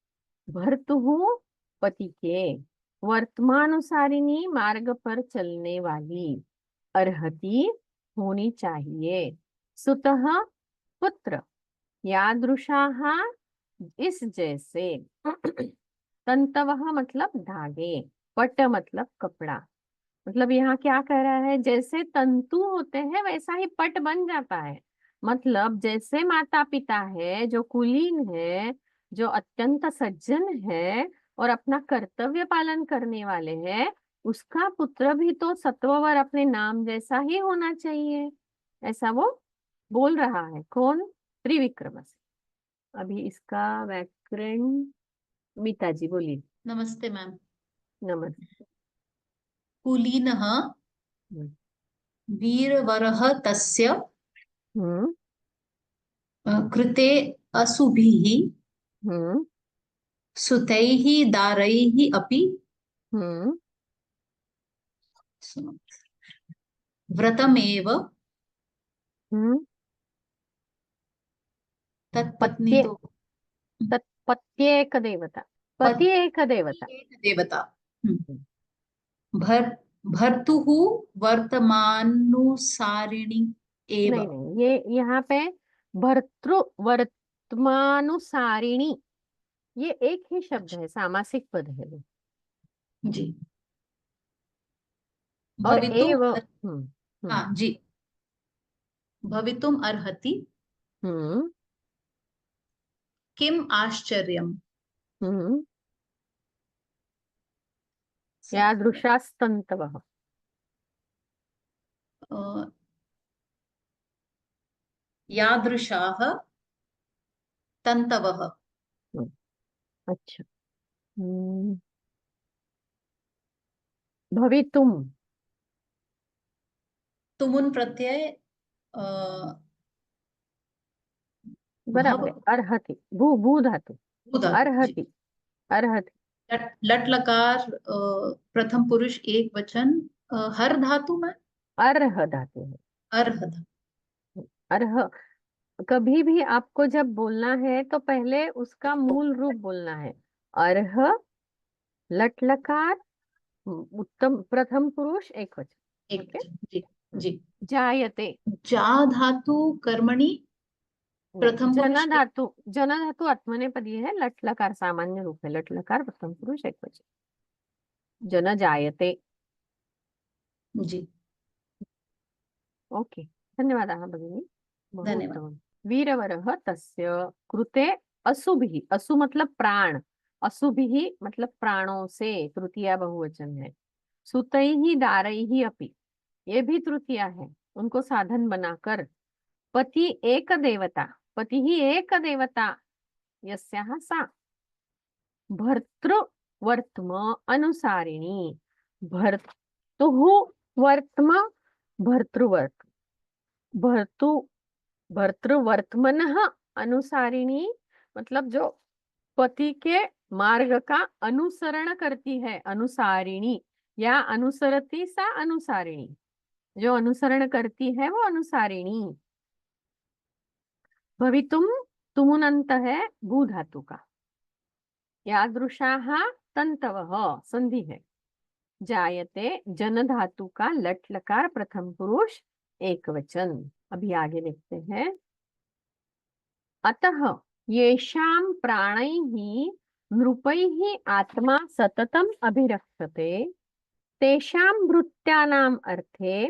भर्तुहु पति के, वर्तमानुसारिणी मार्ग पर चलने वाली, अर्हति होनी चाहिए, सुतः पुत्र, यादृशाः इस जैसे, तंतवः मतलब धागे, पट मतलब कपड़ा। मतलब यहाँ क्या कह रहा है, जैसे तंतु होते हैं वैसा ही पट बन जाता है। मतलब जैसे माता पिता है जो कुलीन है, जो अत्यंत सज्जन है और अपना कर्तव्य पालन करने वाले हैं, उसका पुत्र भी तो सत्ववर अपने नाम जैसा ही होना चाहिए, ऐसा वो बोल रहा है। कौन? त्रिविक्रम से। अभी इसका व्याकरण मीता जी बोलिए। नमस्ते मैम। नमस्ते। कुलीनः हम्म वीरवरः तस्य हम्म कृते असुभिः हम्म सुतैः दारैः अपि हम्म व्रतमेव हम्म तत्पत्नी पत्ये तो तत्पत्येक देवता, पति एक देवता। देवता भर भर्तुः वर्तमानुसारिणी एव। नहीं नहीं, ये यहाँ पे भर्तृ वर्तमानुसारिणी, ये एक ही शब्द है, सामासिक पद है वो। जी और भवितुम हम्म हाँ जी भवितुम अर्हति हम्म किम आश्चर्यम हम्म यादृशास्तन्तवः। यादृशाः तन्तवः। हम्म, अच्छा। भवितुम, तुमुन प्रत्यय भव बराबर है। अर्हति, भू भू धातु, भू धातु जी। अर्हति, अर्हति। लट लकार प्रथम पुरुष एक वचन हर धातु में अर्ह धातु है। अर्ह धातु। अर्ह, कभी भी आपको जब बोलना है तो पहले उसका मूल रूप बोलना है। अर्ह, लट लकार, उत्तम प्रथम पुरुष एक वचन। एक ओके। वचन जी जी। जायते, जा धातु कर्मणि प्रथम जन पुरुष धातु, जन धातु आत्मनेपदी है, लट लकार सामान्य रूप है, लट लकार प्रथम पुरुष एक वचन। जन जायते। जी ओके, धन्यवादाः भगिनी, बहु धन्यवाद। उत्तमम्। वीरवरः तस्य कृते असुभिः, असु मतलब प्राण, असुभिः मतलब प्राणों से, तृतीया बहुवचन है। सुतैः दारैः अपि, ये भी तृतीया है, उनको साधन बनाकर। पति एक देवता, पति ही एक देवता, यस्याः सा, भर्तृ वर्तम अनुसारिणी, भर्तुः वर्तम भर्तृवर्त, भर्तु भर्तृवर्तमनः अनुसारिणी मतलब जो पति के मार्ग का अनुसरण करती है, अनुसारिणी, या अनुसरती सा अनुसारिणी, जो अनुसरण करती है वो अनुसारिणी। भवितुम तुमुनंत है भू धातु का। यादृशाः तंतवः संधि है। जायते जन धातु का लट लकार प्रथम पुरुष एक वचन। अभी आगे देखते हैं। अतः येषां प्राणैः नृपैः आत्मा सततम् अभिरक्षते, तेषां भृत्यानाम् अर्थे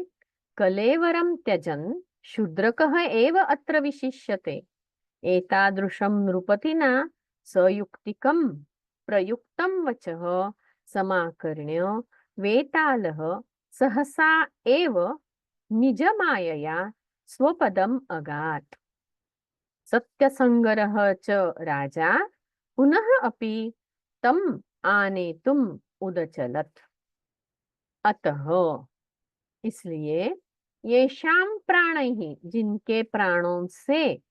कलेवरं त्यजन् शूद्रकः एव अत्र विशिष्यते। एतादृशं नृपतिना सयुक्तिकं प्रयुक्तं वचः समाकर्ण्य वेतालः सहसा एव निजमायया स्वपदम् अगात्। सत्यसंगरः च राजा पुनः अपि तम् आनेतुम् उदचलत्। अतः, इसलिए येषां प्राणैः, जिनके प्राणों से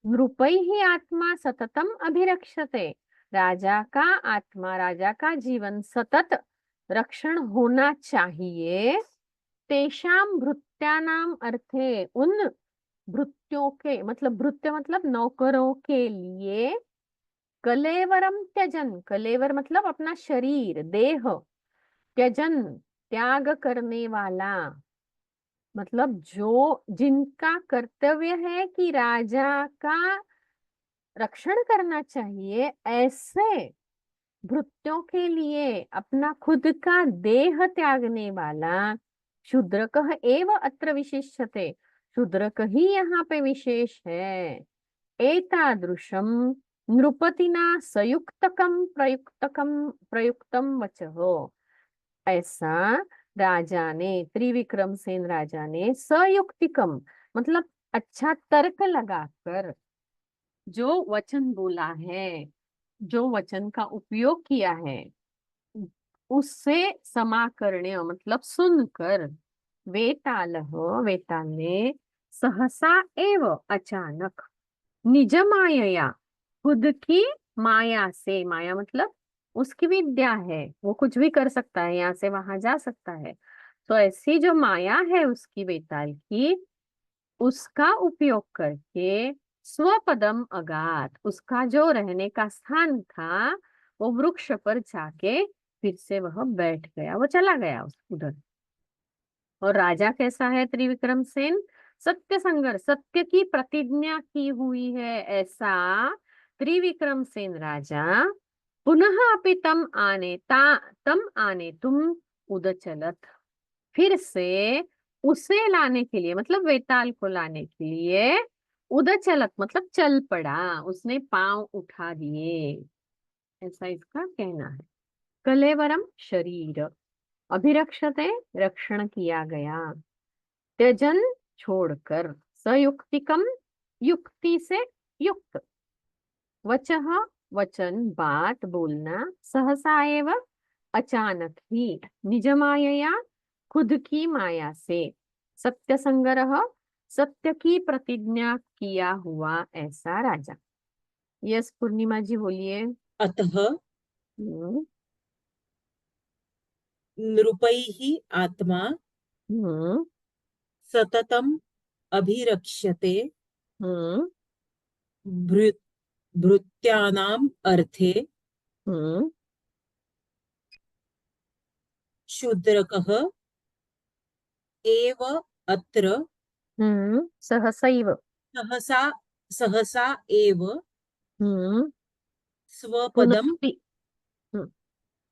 नृपैः आत्मा सततम अभिरक्षते, राजा का आत्मा, राजा का जीवन सतत रक्षण होना चाहिए। तेषां भृत्यानाम अर्थे, उन भृत्यों के, मतलब भृत्य मतलब नौकरों के लिए, कलेवरम त्यजन, कलेवर मतलब अपना शरीर, देह, त्यजन त्याग करने वाला, मतलब जो जिनका कर्तव्य है कि राजा का रक्षण करना चाहिए, ऐसे भृत्यों के लिए अपना खुद का देह त्यागने वाला शूद्रकः एव अत्र विशिष्यते, शूद्रक ही यहाँ पे विशेष है। एतादृशम नृपतिना सयुक्तकम प्रयुक्तम वचः, ऐसा राजा ने, त्रिविक्रमसेन राजा ने सयुक्तिकम मतलब अच्छा तर्क लगाकर जो वचन बोला है, जो वचन का उपयोग किया है, उससे समाकर्ण्य मतलब सुनकर, वेतालः, वेताल ने सहसा एव अचानक, निज मायया, खुद की माया से, माया मतलब उसकी विद्या है, वो कुछ भी कर सकता है, यहाँ से वहां जा सकता है, तो ऐसी जो माया है उसकी, वेताल की, उसका उपयोग करके स्वपदम अगात, उसका जो रहने का स्थान था वो वृक्ष पर जाके फिर से वह बैठ गया, वो चला गया उधर। और राजा कैसा है त्रिविक्रम सेन? सत्य संगर, सत्य की प्रतिज्ञा की हुई है ऐसा त्रिविक्रम सेन राजा, पुनः अपि तम आने तुम उदचलत, फिर से उसे लाने के लिए, मतलब वेताल को लाने के लिए, उदचलत मतलब चल पड़ा, उसने पांव उठा दिए, ऐसा इसका कहना है। कलेवरम शरीर, अभिरक्षते रक्षण किया गया, त्यजन छोड़कर, सयुक्तिकम युक्ति से युक्त, वचः वचन बात बोलना, सहसा एव अचानक ही, निज मायया खुद की माया से, सत्य संग्रह सत्य की प्रतिज्ञा किया हुआ ऐसा राजा। यस पूर्णिमा जी बोलिए। अतः हम्म नृपैः आत्मा हम्म सततम् अभिरक्ष्यते, हम्म भृ- भृत्यानाम् अर्थे हम्म शूद्रकः एव अत्र सहसैव, सहसा सहसा एव हम्म स्वपदम् पुनः हम्म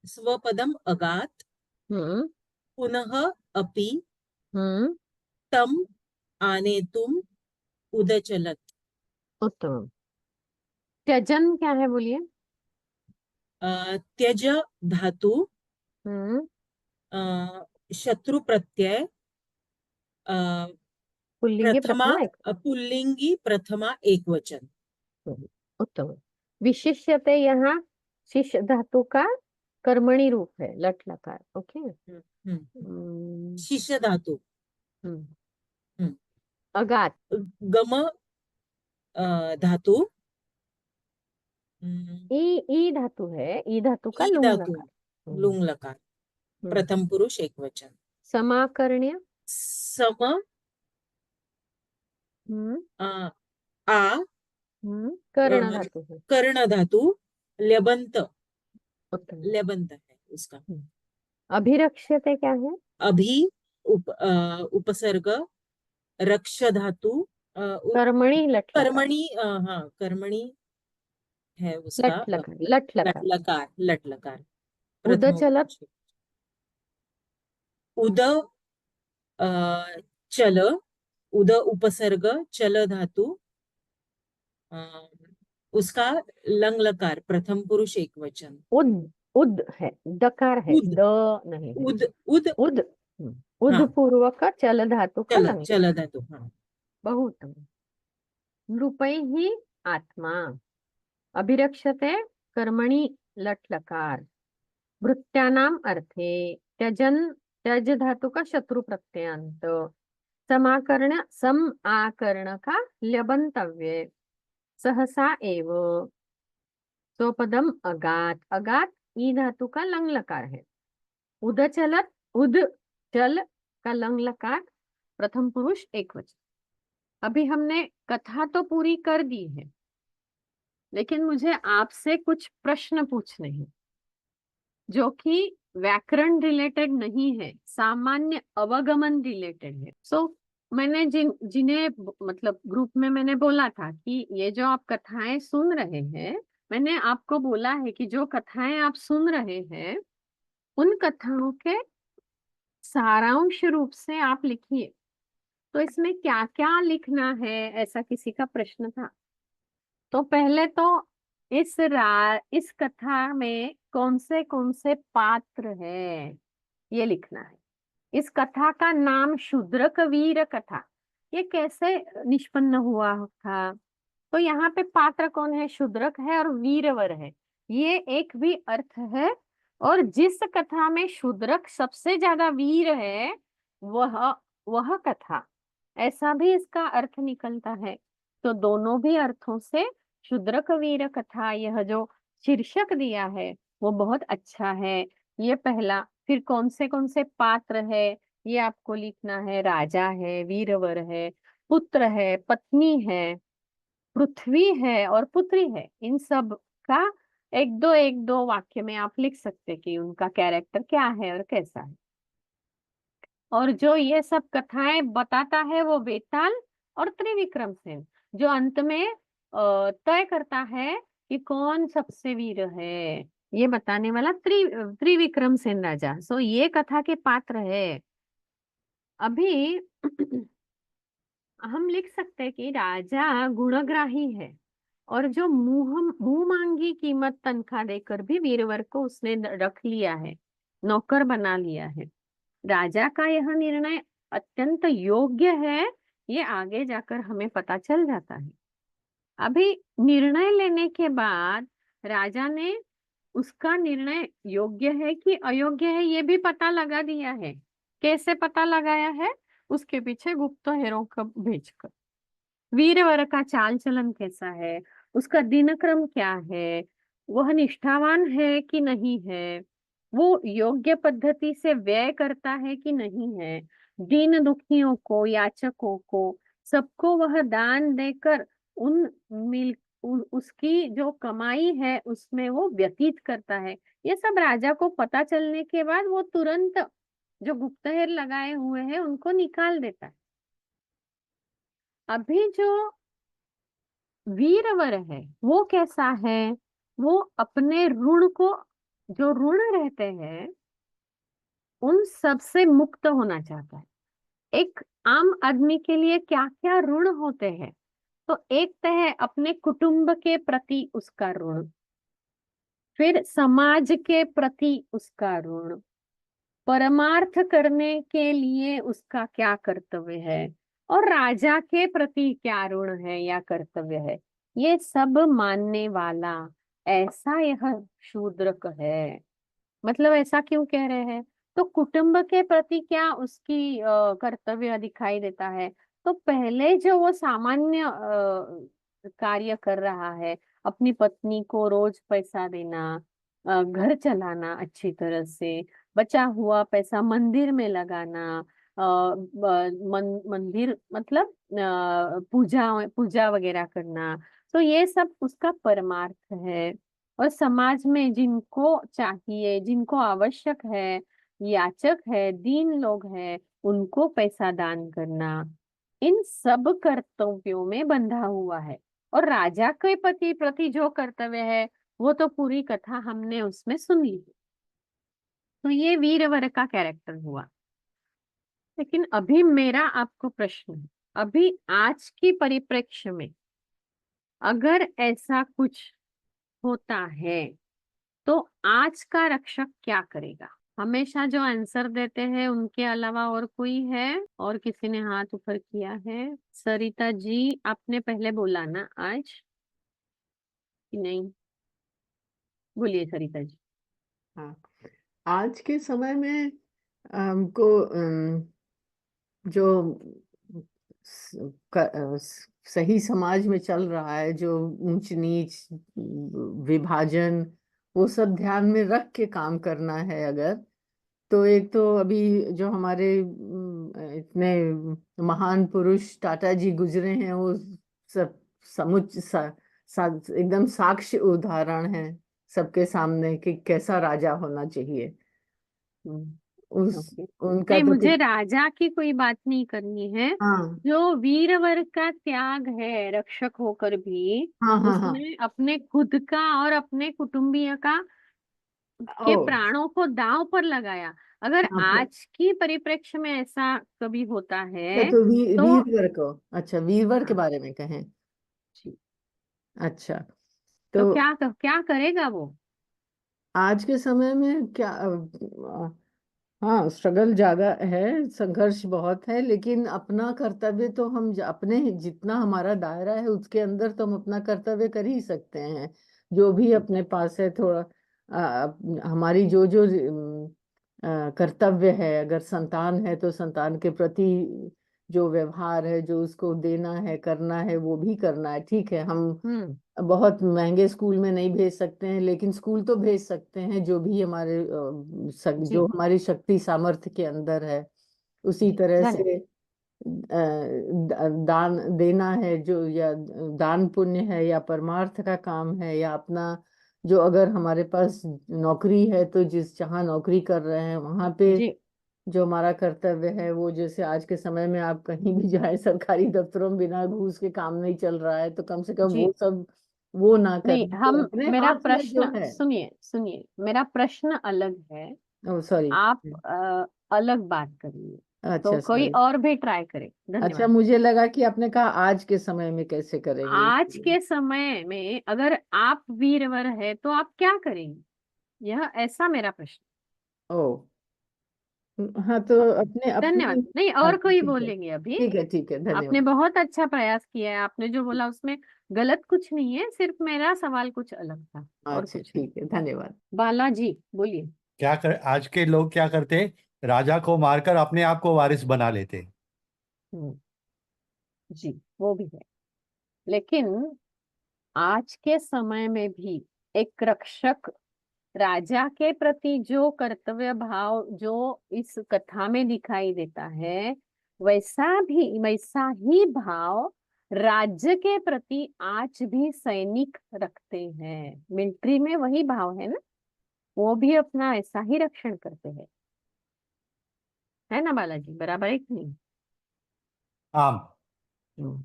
स्वपदम् अगात्, हम्म पुनः अपि हम्म तम् आनेतुम् उदचलत्। उत्तम। त्यजन क्या है बोलिए? त्यज धातु हम्म शत्रु प्रत्यय पुल्लिंगी प्रथमा प्रथमा एक, पुल्लिंगी प्रथमा एकवचन। उत्तम। विशिष्यते यहाँ शिष्य धातु का कर्मणी रूप है, लट लकार। ओके। शिष्य धातु अगात, गम धातु ई धातु है, ई धातु का ई लुंग धातु लकार। लुंग लकार, प्रथम पुरुष एक वचन। समाकर्ण्य, सम आ कर्ण धातु है। कर्ण धातु ल्यबंत, उत्तम। ल्यबंत है उसका। अभिरक्ष्यते क्या है? अभी उपसर्ग, रक्ष धातु कर्मणि लट लकार, कर्मणि, हाँ कर्मणि है उसका। लट लकार, लट लकार। लकार, लट लकार। प्रथम उदचलत, उद चल, उद उपसर्ग, चल धातु उसका लंग लकार, प्रथम पुरुष एक वचन। उद है, डकार है, उद, द नहीं है। उद उद उद, उद हाँ, पूर्वक चल धातु का चल लंग। चल धातु, हाँ। बहुत। नृपैः आत्मा, अभिरक्षते कर्मणि लट लकार, भृत्यानाम अर्थे, त्यजन त्यज धातु का शत्रु प्रत्ययांत, समाकर्ण सम आकर्ण का ल्यबंतव्य, सहसा एव, स्वपदम अगात, अगात ई धातु का लंग लकार है, उदचलत उद चल का लंग लकार, प्रथम पुरुष एकवचन। अभी हमने कथा तो पूरी कर दी है, लेकिन मुझे आपसे कुछ प्रश्न पूछने हैं जो कि व्याकरण रिलेटेड नहीं है, सामान्य अवगमन रिलेटेड है। मैंने जिन्हें मतलब ग्रुप में मैंने बोला था कि ये जो आप कथाएं सुन रहे हैं, मैंने आपको बोला है कि जो कथाएं आप सुन रहे हैं उन कथाओं के सारांश रूप से आप लिखिए। तो इसमें क्या क्या लिखना है, ऐसा किसी का प्रश्न था। तो पहले तो इस कथा में कौन से पात्र है ये लिखना है। इस कथा का नाम शूद्रक वीर कथा, ये कैसे निष्पन्न हुआ था? तो यहाँ पे पात्र कौन है? शूद्रक है और वीरवर है, ये एक भी अर्थ है। और जिस कथा में शूद्रक सबसे ज्यादा वीर है वह कथा, ऐसा भी इसका अर्थ निकलता है। तो दोनों भी अर्थों से शूद्रक वीर कथा, यह जो शीर्षक दिया है वो बहुत अच्छा है। ये पहला। फिर कौन से पात्र है ये आपको लिखना है। राजा है, वीरवर है, पुत्र है, पत्नी है, पृथ्वी है और पुत्री है। इन सब का एक दो वाक्य में आप लिख सकते कि उनका कैरेक्टर क्या है और कैसा है। और जो ये सब कथाएं बताता है वो वेताल और त्रिविक्रम सेन, जो अंत में तय करता है कि कौन सबसे वीर है, ये बताने वाला त्रिविक्रम सेन राजा। ये कथा के पात्र है। अभी हम लिख सकते हैं कि राजा गुणग्राही है और जो मुंह मांगी कीमत तनख्वाह देकर भी वीरवर को उसने रख लिया है, नौकर बना लिया है। राजा का यह निर्णय अत्यंत योग्य है, ये आगे जाकर हमें पता चल जाता है। अभी निर्णय लेने के बाद राजा ने उसका निर्णय योग्य है कि अयोग्य है ये भी पता लगा दिया है। कैसे पता लगाया है? उसके पीछे गुप्तहेरों को भेजकर। वीरवर का चाल चलन कैसा है, उसका दिनक्रम क्या है, वह निष्ठावान है कि नहीं है, वो योग्य पद्धति से व्यय करता है कि नहीं है, दीन दुखियों को, याचकों को, सबको वह दान देकर उसकी जो कमाई है उसमें वो व्यतीत करता है। ये सब राजा को पता चलने के बाद वो तुरंत जो गुप्तहेर लगाए हुए हैं उनको निकाल देता है। अभी जो वीरवर है वो कैसा है? वो अपने ऋण को, जो ऋण रहते हैं उन सब से मुक्त होना चाहता है। एक आम आदमी के लिए क्या क्या ऋण होते हैं? तो एक तो है अपने कुटुंब के प्रति उसका ऋण, फिर समाज के प्रति उसका ऋण, परमार्थ करने के लिए उसका क्या कर्तव्य है, और राजा के प्रति क्या ऋण है या कर्तव्य है, ये सब मानने वाला ऐसा यह शूद्रक है। मतलब ऐसा क्यों कह रहे हैं? तो कुटुंब के प्रति क्या उसकी कर्तव्य दिखाई देता है? तो पहले जो वो सामान्य कार्य कर रहा है, अपनी पत्नी को रोज पैसा देना, घर चलाना अच्छी तरह से, बचा हुआ पैसा मंदिर में लगाना, मंदिर मतलब पूजा पूजा वगैरह करना, तो ये सब उसका परमार्थ है। और समाज में जिनको चाहिए, जिनको आवश्यक है, याचक है, दीन लोग हैं, उनको पैसा दान करना, इन सब कर्तव्यों में बंधा हुआ है। और राजा के पति प्रति जो कर्तव्य है वो तो पूरी कथा हमने उसमें सुनी। तो ये वीरवर का कैरेक्टर हुआ। लेकिन अभी मेरा आपको प्रश्न है, अभी आज की परिप्रेक्ष्य में अगर ऐसा कुछ होता है तो आज का रक्षक क्या करेगा? हमेशा जो आंसर देते हैं उनके अलावा और कोई है? और किसी ने हाथ ऊपर किया है? सरिता जी, आपने पहले बोला ना आज कि नहीं? बोलिए सरिता जी। हाँ, आज के समय में हमको जो सही समाज में चल रहा है, जो ऊंच नीच विभाजन, वो सब ध्यान में रख के काम करना है अगर, तो एक तो अभी जो हमारे इतने महान पुरुष टाटा जी गुजरे हैं, वो सब एकदम साक्ष्य उदाहरण है सबके सामने कि कैसा राजा होना चाहिए। उस ओके। उनका नहीं, तो मुझे राजा की कोई बात नहीं करनी है। हाँ जो वीरवर का त्याग है रक्षक होकर भी, हाँ हाँ हाँ। उसने अपने खुद का और अपने कुटुंबीय का के ओ प्राणों को दांव पर लगाया। अगर हाँ, आज की परिप्रेक्ष्य में ऐसा कभी होता अच्छा है तो तो वीरवर को, अच्छा वीरवर के हाँ बारे में कहें। जी, अच्छा तो तो क्या करेगा वो? आज के समय में क्या हाँ, स्ट्रगल ज्यादा है, संघर्ष बहुत है, लेकिन अपना कर्तव्य तो हम अपने जितना हमारा दायरा है उसके अंदर तो हम अपना कर्तव्य कर ही सकते हैं। जो भी अपने पास है थोड़ा हमारी जो जो कर्तव्य है, अगर संतान है तो संतान के प्रति जो व्यवहार है, जो उसको देना है करना है वो भी करना है। ठीक है, हम बहुत महंगे स्कूल में नहीं भेज सकते हैं, लेकिन स्कूल तो भेज सकते हैं जो भी हमारे जी जो हमारी शक्ति सामर्थ्य के अंदर है। उसी तरह धन्यवाद। से दान देना है, जो या दान पुण्य है या परमार्थ का काम है, या अपना जो अगर हमारे पास नौकरी है तो जिस जहाँ नौकरी कर रहे हैं वहां पे जी जो हमारा कर्तव्य है, वो जैसे आज के समय में आप कहीं भी जाए सरकारी दफ्तरों में बिना घूस के काम नहीं चल रहा है, तो कम से कम जी वो सब वो ना नहीं, करें, तो हम अपने मेरा हाथ में जो प्रश्न है। सुनिए सुनिए, मेरा प्रश्न अलग है। ओ सॉरी। आप अलग बात करिए, तो अच्छा कोई सॉरी। और भी ट्राई करे। अच्छा, धन्यवाद। मुझे लगा कि आपने कहा आज के समय में कैसे करेंगे आज इसलिए। के समय में अगर आप वीरवर है तो आप क्या करेंगे, यह ऐसा मेरा प्रश्न। ओ हाँ, तो अपने धन्यवाद। अपनी। नहीं, और अच्छा कोई ठीक है, बोलेंगे अभी? ठीक है, ठीक है, आपने धन्यवाद। बहुत अच्छा प्रयास किया है, आपने जो बोला उसमें गलत कुछ नहीं है, सिर्फ मेरा सवाल कुछ अलग था और अच्छा कुछ नहीं। ठीक है, धन्यवाद। बालाजी बोलिए। क्या कर आज के लोग क्या करते हैं, राजा को मारकर अपने आप को वारिस बना लेते हैं। हम्म, जी, वो भी है, लेकिन आज के समय में भी एक रक्षक राजा के प्रति जो कर्तव्य भाव जो इस कथा में दिखाई देता है, वैसा ही भाव राज्य के प्रति आज भी सैनिक रखते हैं। मिलिट्री में वही भाव है ना, वो भी अपना ऐसा ही रक्षण करते हैं, है ना बालाजी? बराबर है कि नहीं? आम हम्म।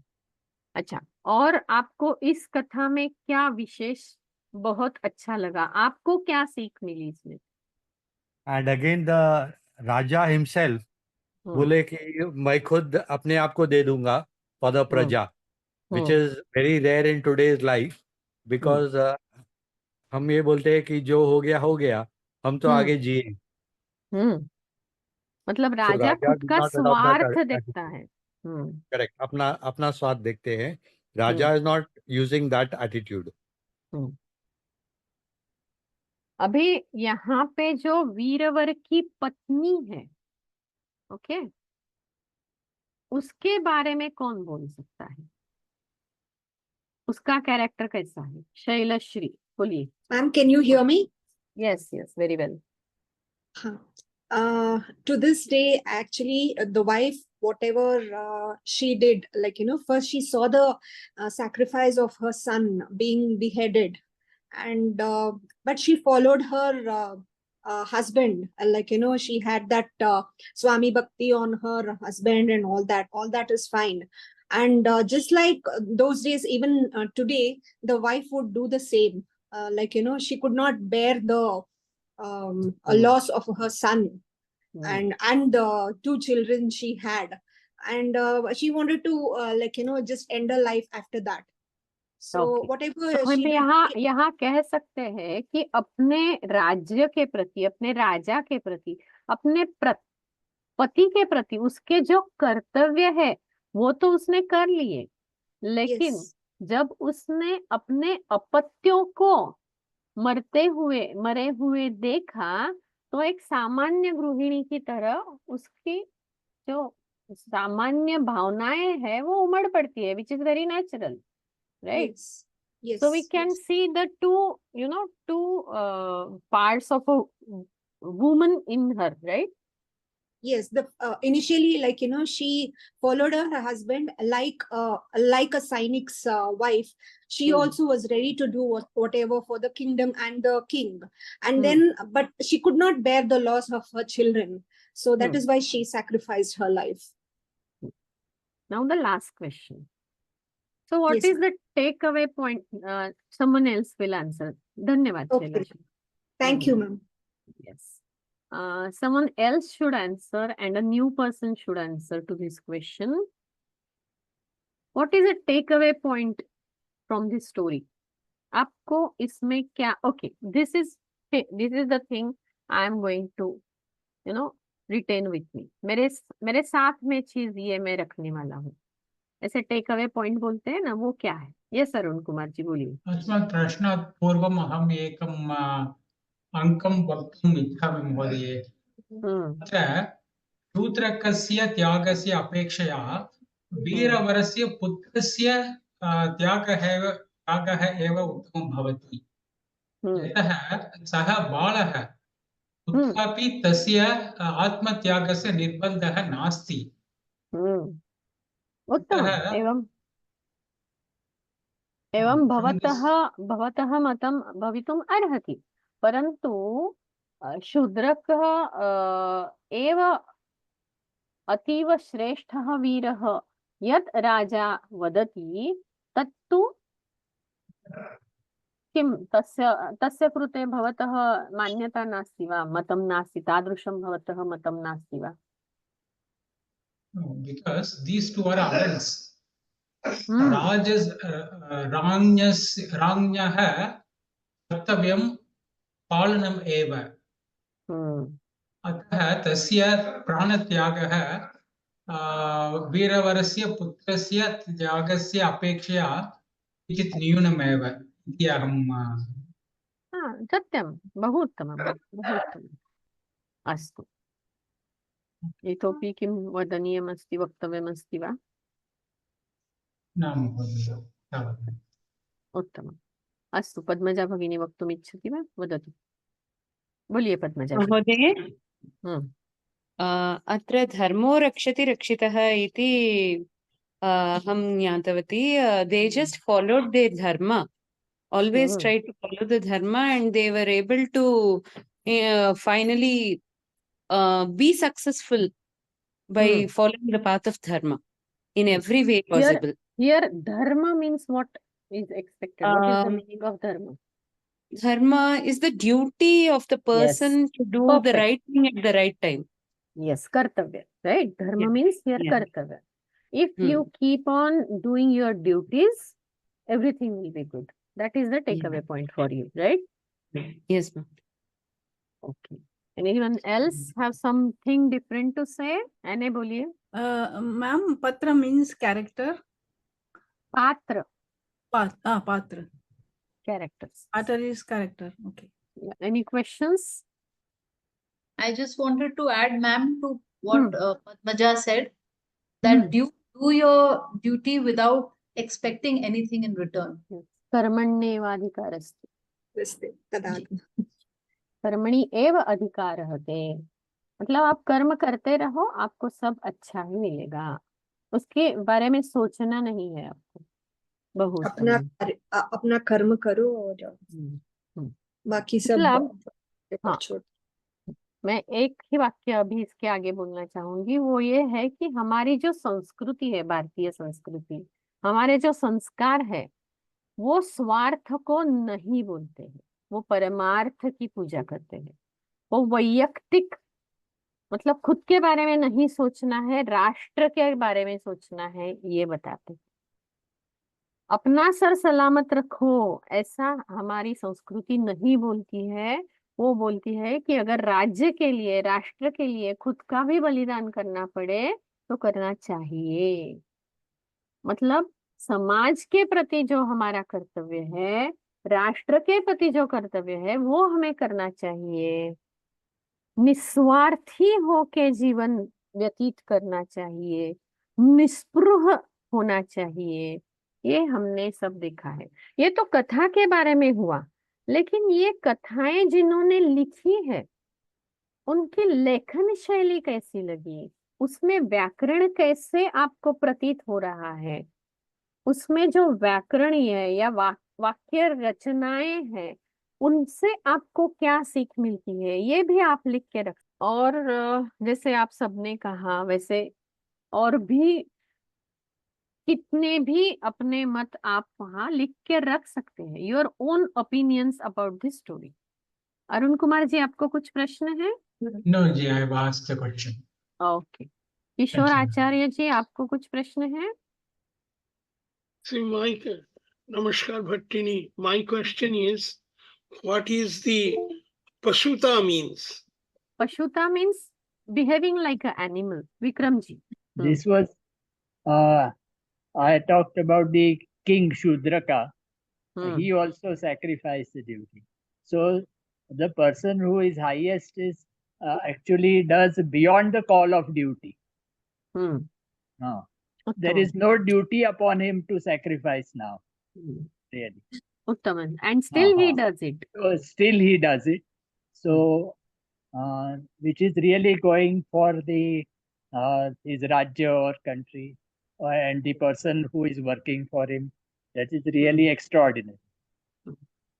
अच्छा, और आपको इस कथा में क्या विशेष बहुत अच्छा लगा, आपको क्या सीख मिली इसमें? And again the raja himself hmm बोले कि मैं खुद अपने आप को दे दूंगा फॉर द हम्म प्रजा, which hmm is very rare in today's life, hmm because हम ये बोलते हैं कि जो हो गया, हम तो हम्म आगे जिए। हम्म। मतलब सो राजा राजा खुद डिड का नॉट अडॉप्ट स्वार्थ दैट देखता एटीट्यूड। है। हम्म करेक्ट, अपना अपना स्वाद देखते हैं। Hmm raja is not using that attitude. Hmm. अभी यहाँ पे जो वीरवर की पत्नी है, ओके, उसके बारे में कौन बोल सकता है? उसका कैरेक्टर कैसा है? शैलश्री बोलिए। Ma'am, can you hear me? Yes yes, very well. Huh. To this day, actually, the wife, whatever she did, like, first she saw the sacrifice of her son being beheaded, and but she followed her husband, like, she had that Swami Bhakti on her husband, and all that is fine. And just like those days, even today, the wife would do the same. Like, she could not bear the a loss of her son and the two children she had, and she wanted to like, just end her life after that. So okay, whatever तो हम she did, यहाँ कह सकते हैं कि अपने राज्य के प्रति, अपने राजा के प्रति, अपने पति के प्रति उसके जो कर्तव्य है वो तो उसने कर लिए, लेकिन yes, जब उसने अपने अपत्यों को मरे हुए देखा तो एक सामान्य गृहिणी की तरह उसकी जो सामान्य भावनाएं है वो उमड़ पड़ती है, which is very natural, right? Yes, So we yes, can yes. see the two parts of a woman in her, right? Yes, the initially, like, she followed her husband like a Sainic's wife. She Hmm. also was ready to do whatever for the kingdom and the king. And Hmm. then, but she could not bear the loss of her children. So that Hmm. is why she sacrificed her life. Now the last question. So what Yes, is the takeaway point? Someone else will answer. Dhanyavad, okay. Shailaja. Thank you, ma'am. Yes. Someone else should answer and a new person should answer to this question. What is a takeaway point from this story? आपको इसमें क्या? Okay, this is the thing I am going to retain with me. मेरे साथ में चीज ये मैं रखने वाला हूँ, ऐसे टेक अवे पॉइंट बोलते हैं ना, वो क्या है? यस अरुण कुमार जी बोलिए। अस्मात् प्रश्नात् पूर्वम् अहम् एकम् अङ्कं वक्तुम् इच्छामि महोदये। अत्र शूद्रकस्य त्यागस्य अपेक्षया वीरवरस्य पुत्रस्य त्यागः एव उत्तमं भवति। यतः सः बालः, कुत्रापि तस्य आत्मत्यागस्य निर्बन्धः नास्ति। उत्तमम्। एवं भवतः मतं भवितुम् अर्हति, परन्तु शूद्रकः एव अतीव श्रेष्ठः वीरः यत् राजा वदति तत्तु किं तस्य कृते भवतः मान्यता नास्ति वा, मतं नास्ति, तादृशं भवतः मतं नास्ति वा? Because these two are adults. राज्ञः कर्तव्यं पालनम् एव। अतः तस्य प्राणत्यागः वीरवरस्य पुत्रस्य त्यागस्य अपेक्षया किञ्चित् न्यूनमेव इति अहं। सत्यं, बहु उत्तमं, बहु उत्तमम्। अस्तु, इतोपि किं वदनीयमस्ति, वक्तव्यमस्ति वा? न महोदय, उत्तमम्। अस्तु, पद्मजा भगिनी वक्तुम् इच्छति वा? वदतु, बोलिए पद्मजा भगिनी। महोदये, अत्र धर्मो रक्षति रक्षितः इति अहं ज्ञातवती। They just followed their dharma, always tried to follow the dharma, and they were able to finally be successful by following the path of dharma in every way possible. Here dharma means what is expected? What is the meaning of dharma? Dharma is the duty of the person to do the right thing at the right time. Yes, kartavya, right? Dharma means here kartavya. If you keep on doing your duties, everything will be good. That is the takeaway point for you, right? Yes, ma'am. Okay. Anyone else have something different to say? Anne boliye. Ma'am, patra means character. Patra. Patra. Characters. Patra is character. Okay. Any questions? I just wanted to add, ma'am, to what Padmaja said, that do your duty without expecting anything in return. कर्मण्येवाधिकारस्ते कर्मणि एव अधिकारः ते, मतलब आप कर्म करते रहो, आपको सब अच्छा ही मिलेगा, उसके बारे में सोचना नहीं है आपको। बहुत अपना कर्म करो और बाकी सब छोड़। मैं एक ही वाक्य अभी इसके आगे बोलना चाहूंगी, वो ये है कि हमारी जो संस्कृति है, भारतीय संस्कृति, हमारे जो संस्कार है, वो स्वार्थ को नहीं बोलते हैं, वो परमार्थ की पूजा करते हैं। वो वैयक्तिक, मतलब खुद के बारे में नहीं सोचना है, राष्ट्र के बारे में सोचना है, ये बताते हैं। अपना सर सलामत रखो, ऐसा हमारी संस्कृति नहीं बोलती है। वो बोलती है कि अगर राज्य के लिए, राष्ट्र के लिए खुद का भी बलिदान करना पड़े तो करना चाहिए। मतलब समाज के प्रति जो हमारा कर्तव्य है, राष्ट्र के प्रति जो कर्तव्य है, वो हमें करना चाहिए। निस्वार्थी होके जीवन व्यतीत करना चाहिए, निस्पृह होना चाहिए, ये हमने सब देखा है। ये तो कथा के बारे में हुआ, लेकिन ये कथाएं जिन्होंने लिखी है उनकी लेखन शैली कैसी लगी, उसमें व्याकरण कैसे आपको प्रतीत हो रहा है, उसमें जो व्याकरण है या वाक्य रचनाएं हैं उनसे आपको क्या सीख मिलती है, ये भी आप लिख के रख। और जैसे आप सबने कहा वैसे और भी कितने भी अपने मत आप वहां लिख के रख सकते हैं, your own opinions about this story. Arun Kumar ji, आपको कुछ प्रश्न है? No, Ji, I have asked the question. Okay. Kishore Thank you. Acharya ji, आपको कुछ प्रश्न है? See, Namaskar Bhattini. My question is, what is the Pasuta means? Pashuta means behaving like an animal. Vikram ji. This was, I talked about the king Shudraka. He also sacrificed the duty. So the person who is highest is actually does beyond the call of duty. No. There is no duty upon him to sacrifice now. Really. Uttaman. And still he does it. Still he does it. So, which is really going for the his Rajya or country and the person who is working for him. That is really extraordinary.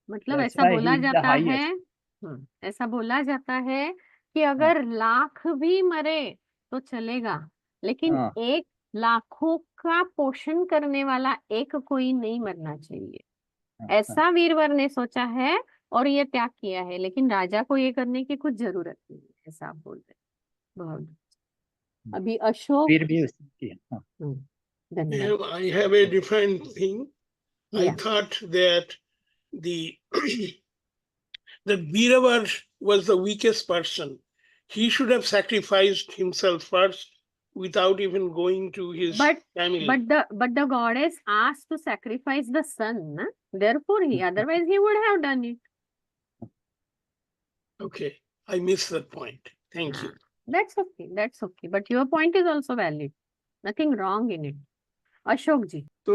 मतलब That's ऐसा why बोला he is the जाता है, highest. ऐसा बोला जाता है कि अगर लाख भी मरे तो चलेगा, लेकिन एक लाखों का पोषण करने वाला एक कोई नहीं मरना चाहिए, ऐसा वीरवर ने सोचा है और ये त्याग किया है। लेकिन राजा को ये करने की कुछ जरूरत नहीं है, ऐसा आप बोल रहे हैं। बहुत अभी अशोक। धन्यवाद। I have a different thing. I thought that the Veeravar was the weakest person. He should have sacrificed himself first without even going to his family. But the goddess asked to sacrifice the son, na? Therefore otherwise he would have done it. Okay, I missed that point. Thank you. That's okay. But your point is also valid. Nothing wrong in it. Ashok जी। तो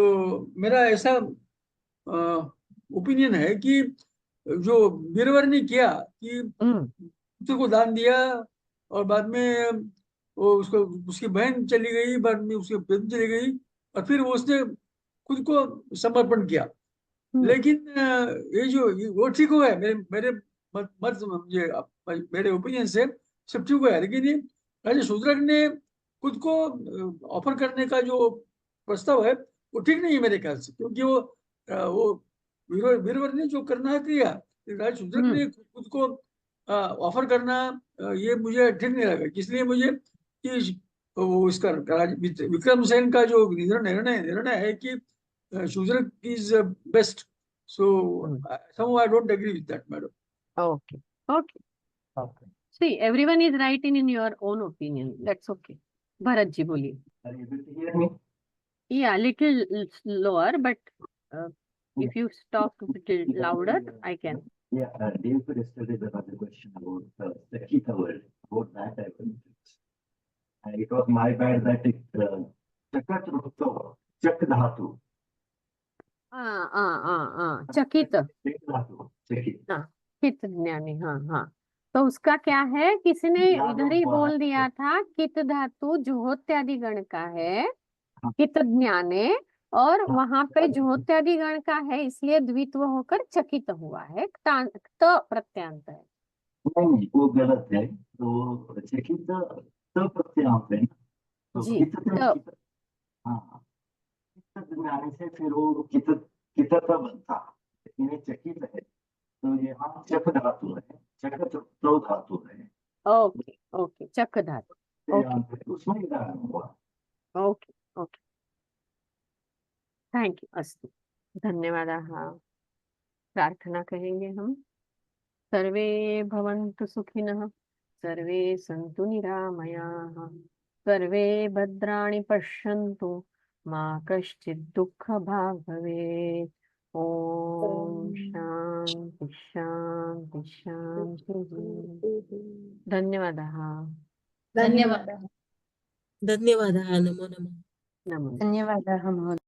मेरा ऐसा opinion है कि जो वीरवर ने किया कि पुत्र को दान दिया और बाद में वो उसको उसकी बहन चली गई, बाद में उसकी बहन चली गई और फिर उसने खुद को समर्पण किया। लेकिन ये जो वो ठीक हो गया, मेरे मेरे ओपिनियन से सब ठीक हो गया। लेकिन ये राजा शूद्रक ने खुद को ऑफर करने का जो प्रस्ताव है वो ठीक नहीं है मेरे ख्याल से, क्योंकि वो वीरवर ने जो करना है किया, राजा शूद्रक ने खुद को ऑफर करना ये मुझे ठीक नहीं लगा। इसलिए मुझे कि वो इसका विक्रमसेन का जो निर्णय है कि Shudraka is best, so somehow I don't agree with that, madam. Okay. See, everyone is right in your own opinion. That's okay. Bharat ji, बोलिए। Are you able to hear me? Yeah, little lower, but if you talk a little louder, I can. Yeah, Dave could yesterday another question about the Kita word. About that I couldn't. It was my bad that it Chakatruto, Chakdhatu. चकित। कित ज्ञानी। हाँ। तो उसका क्या है, किसी ने इधर ही बोल दिया था कित धातु जुहोत्यादि गण का है, कित ज्ञाने, और वहां पे जुहोत्यादि गण का है, इसलिए द्वित्व होकर चकित हुआ है, त प्रत्यांत है। नहीं, वो गलत है। तो चकित त प्रत्यांत है। तो हाँ, ज्ञाने से फिर वो कितता बनता, लेकिन ये चकित है तो ये हाँ चक धातु है, चक तो धातु है। ओके, चक धातु। उसमें उदाहरण हुआ। Okay, thank you. अस्तु, धन्यवादाः। प्रार्थना करेंगे हम। सर्वे भवन्तु सुखिनः, सर्वे सन्तु निरामयाः, सर्वे भद्राणि पश्यन्तु, मा कश्चित् दुःखभाग् भवेत्। ओम शांति शांति। शांति शांति। धन्यवादः। धन्यवादः। धन्यवादः। नमो नमः। नमो धन्यवादः महोदय।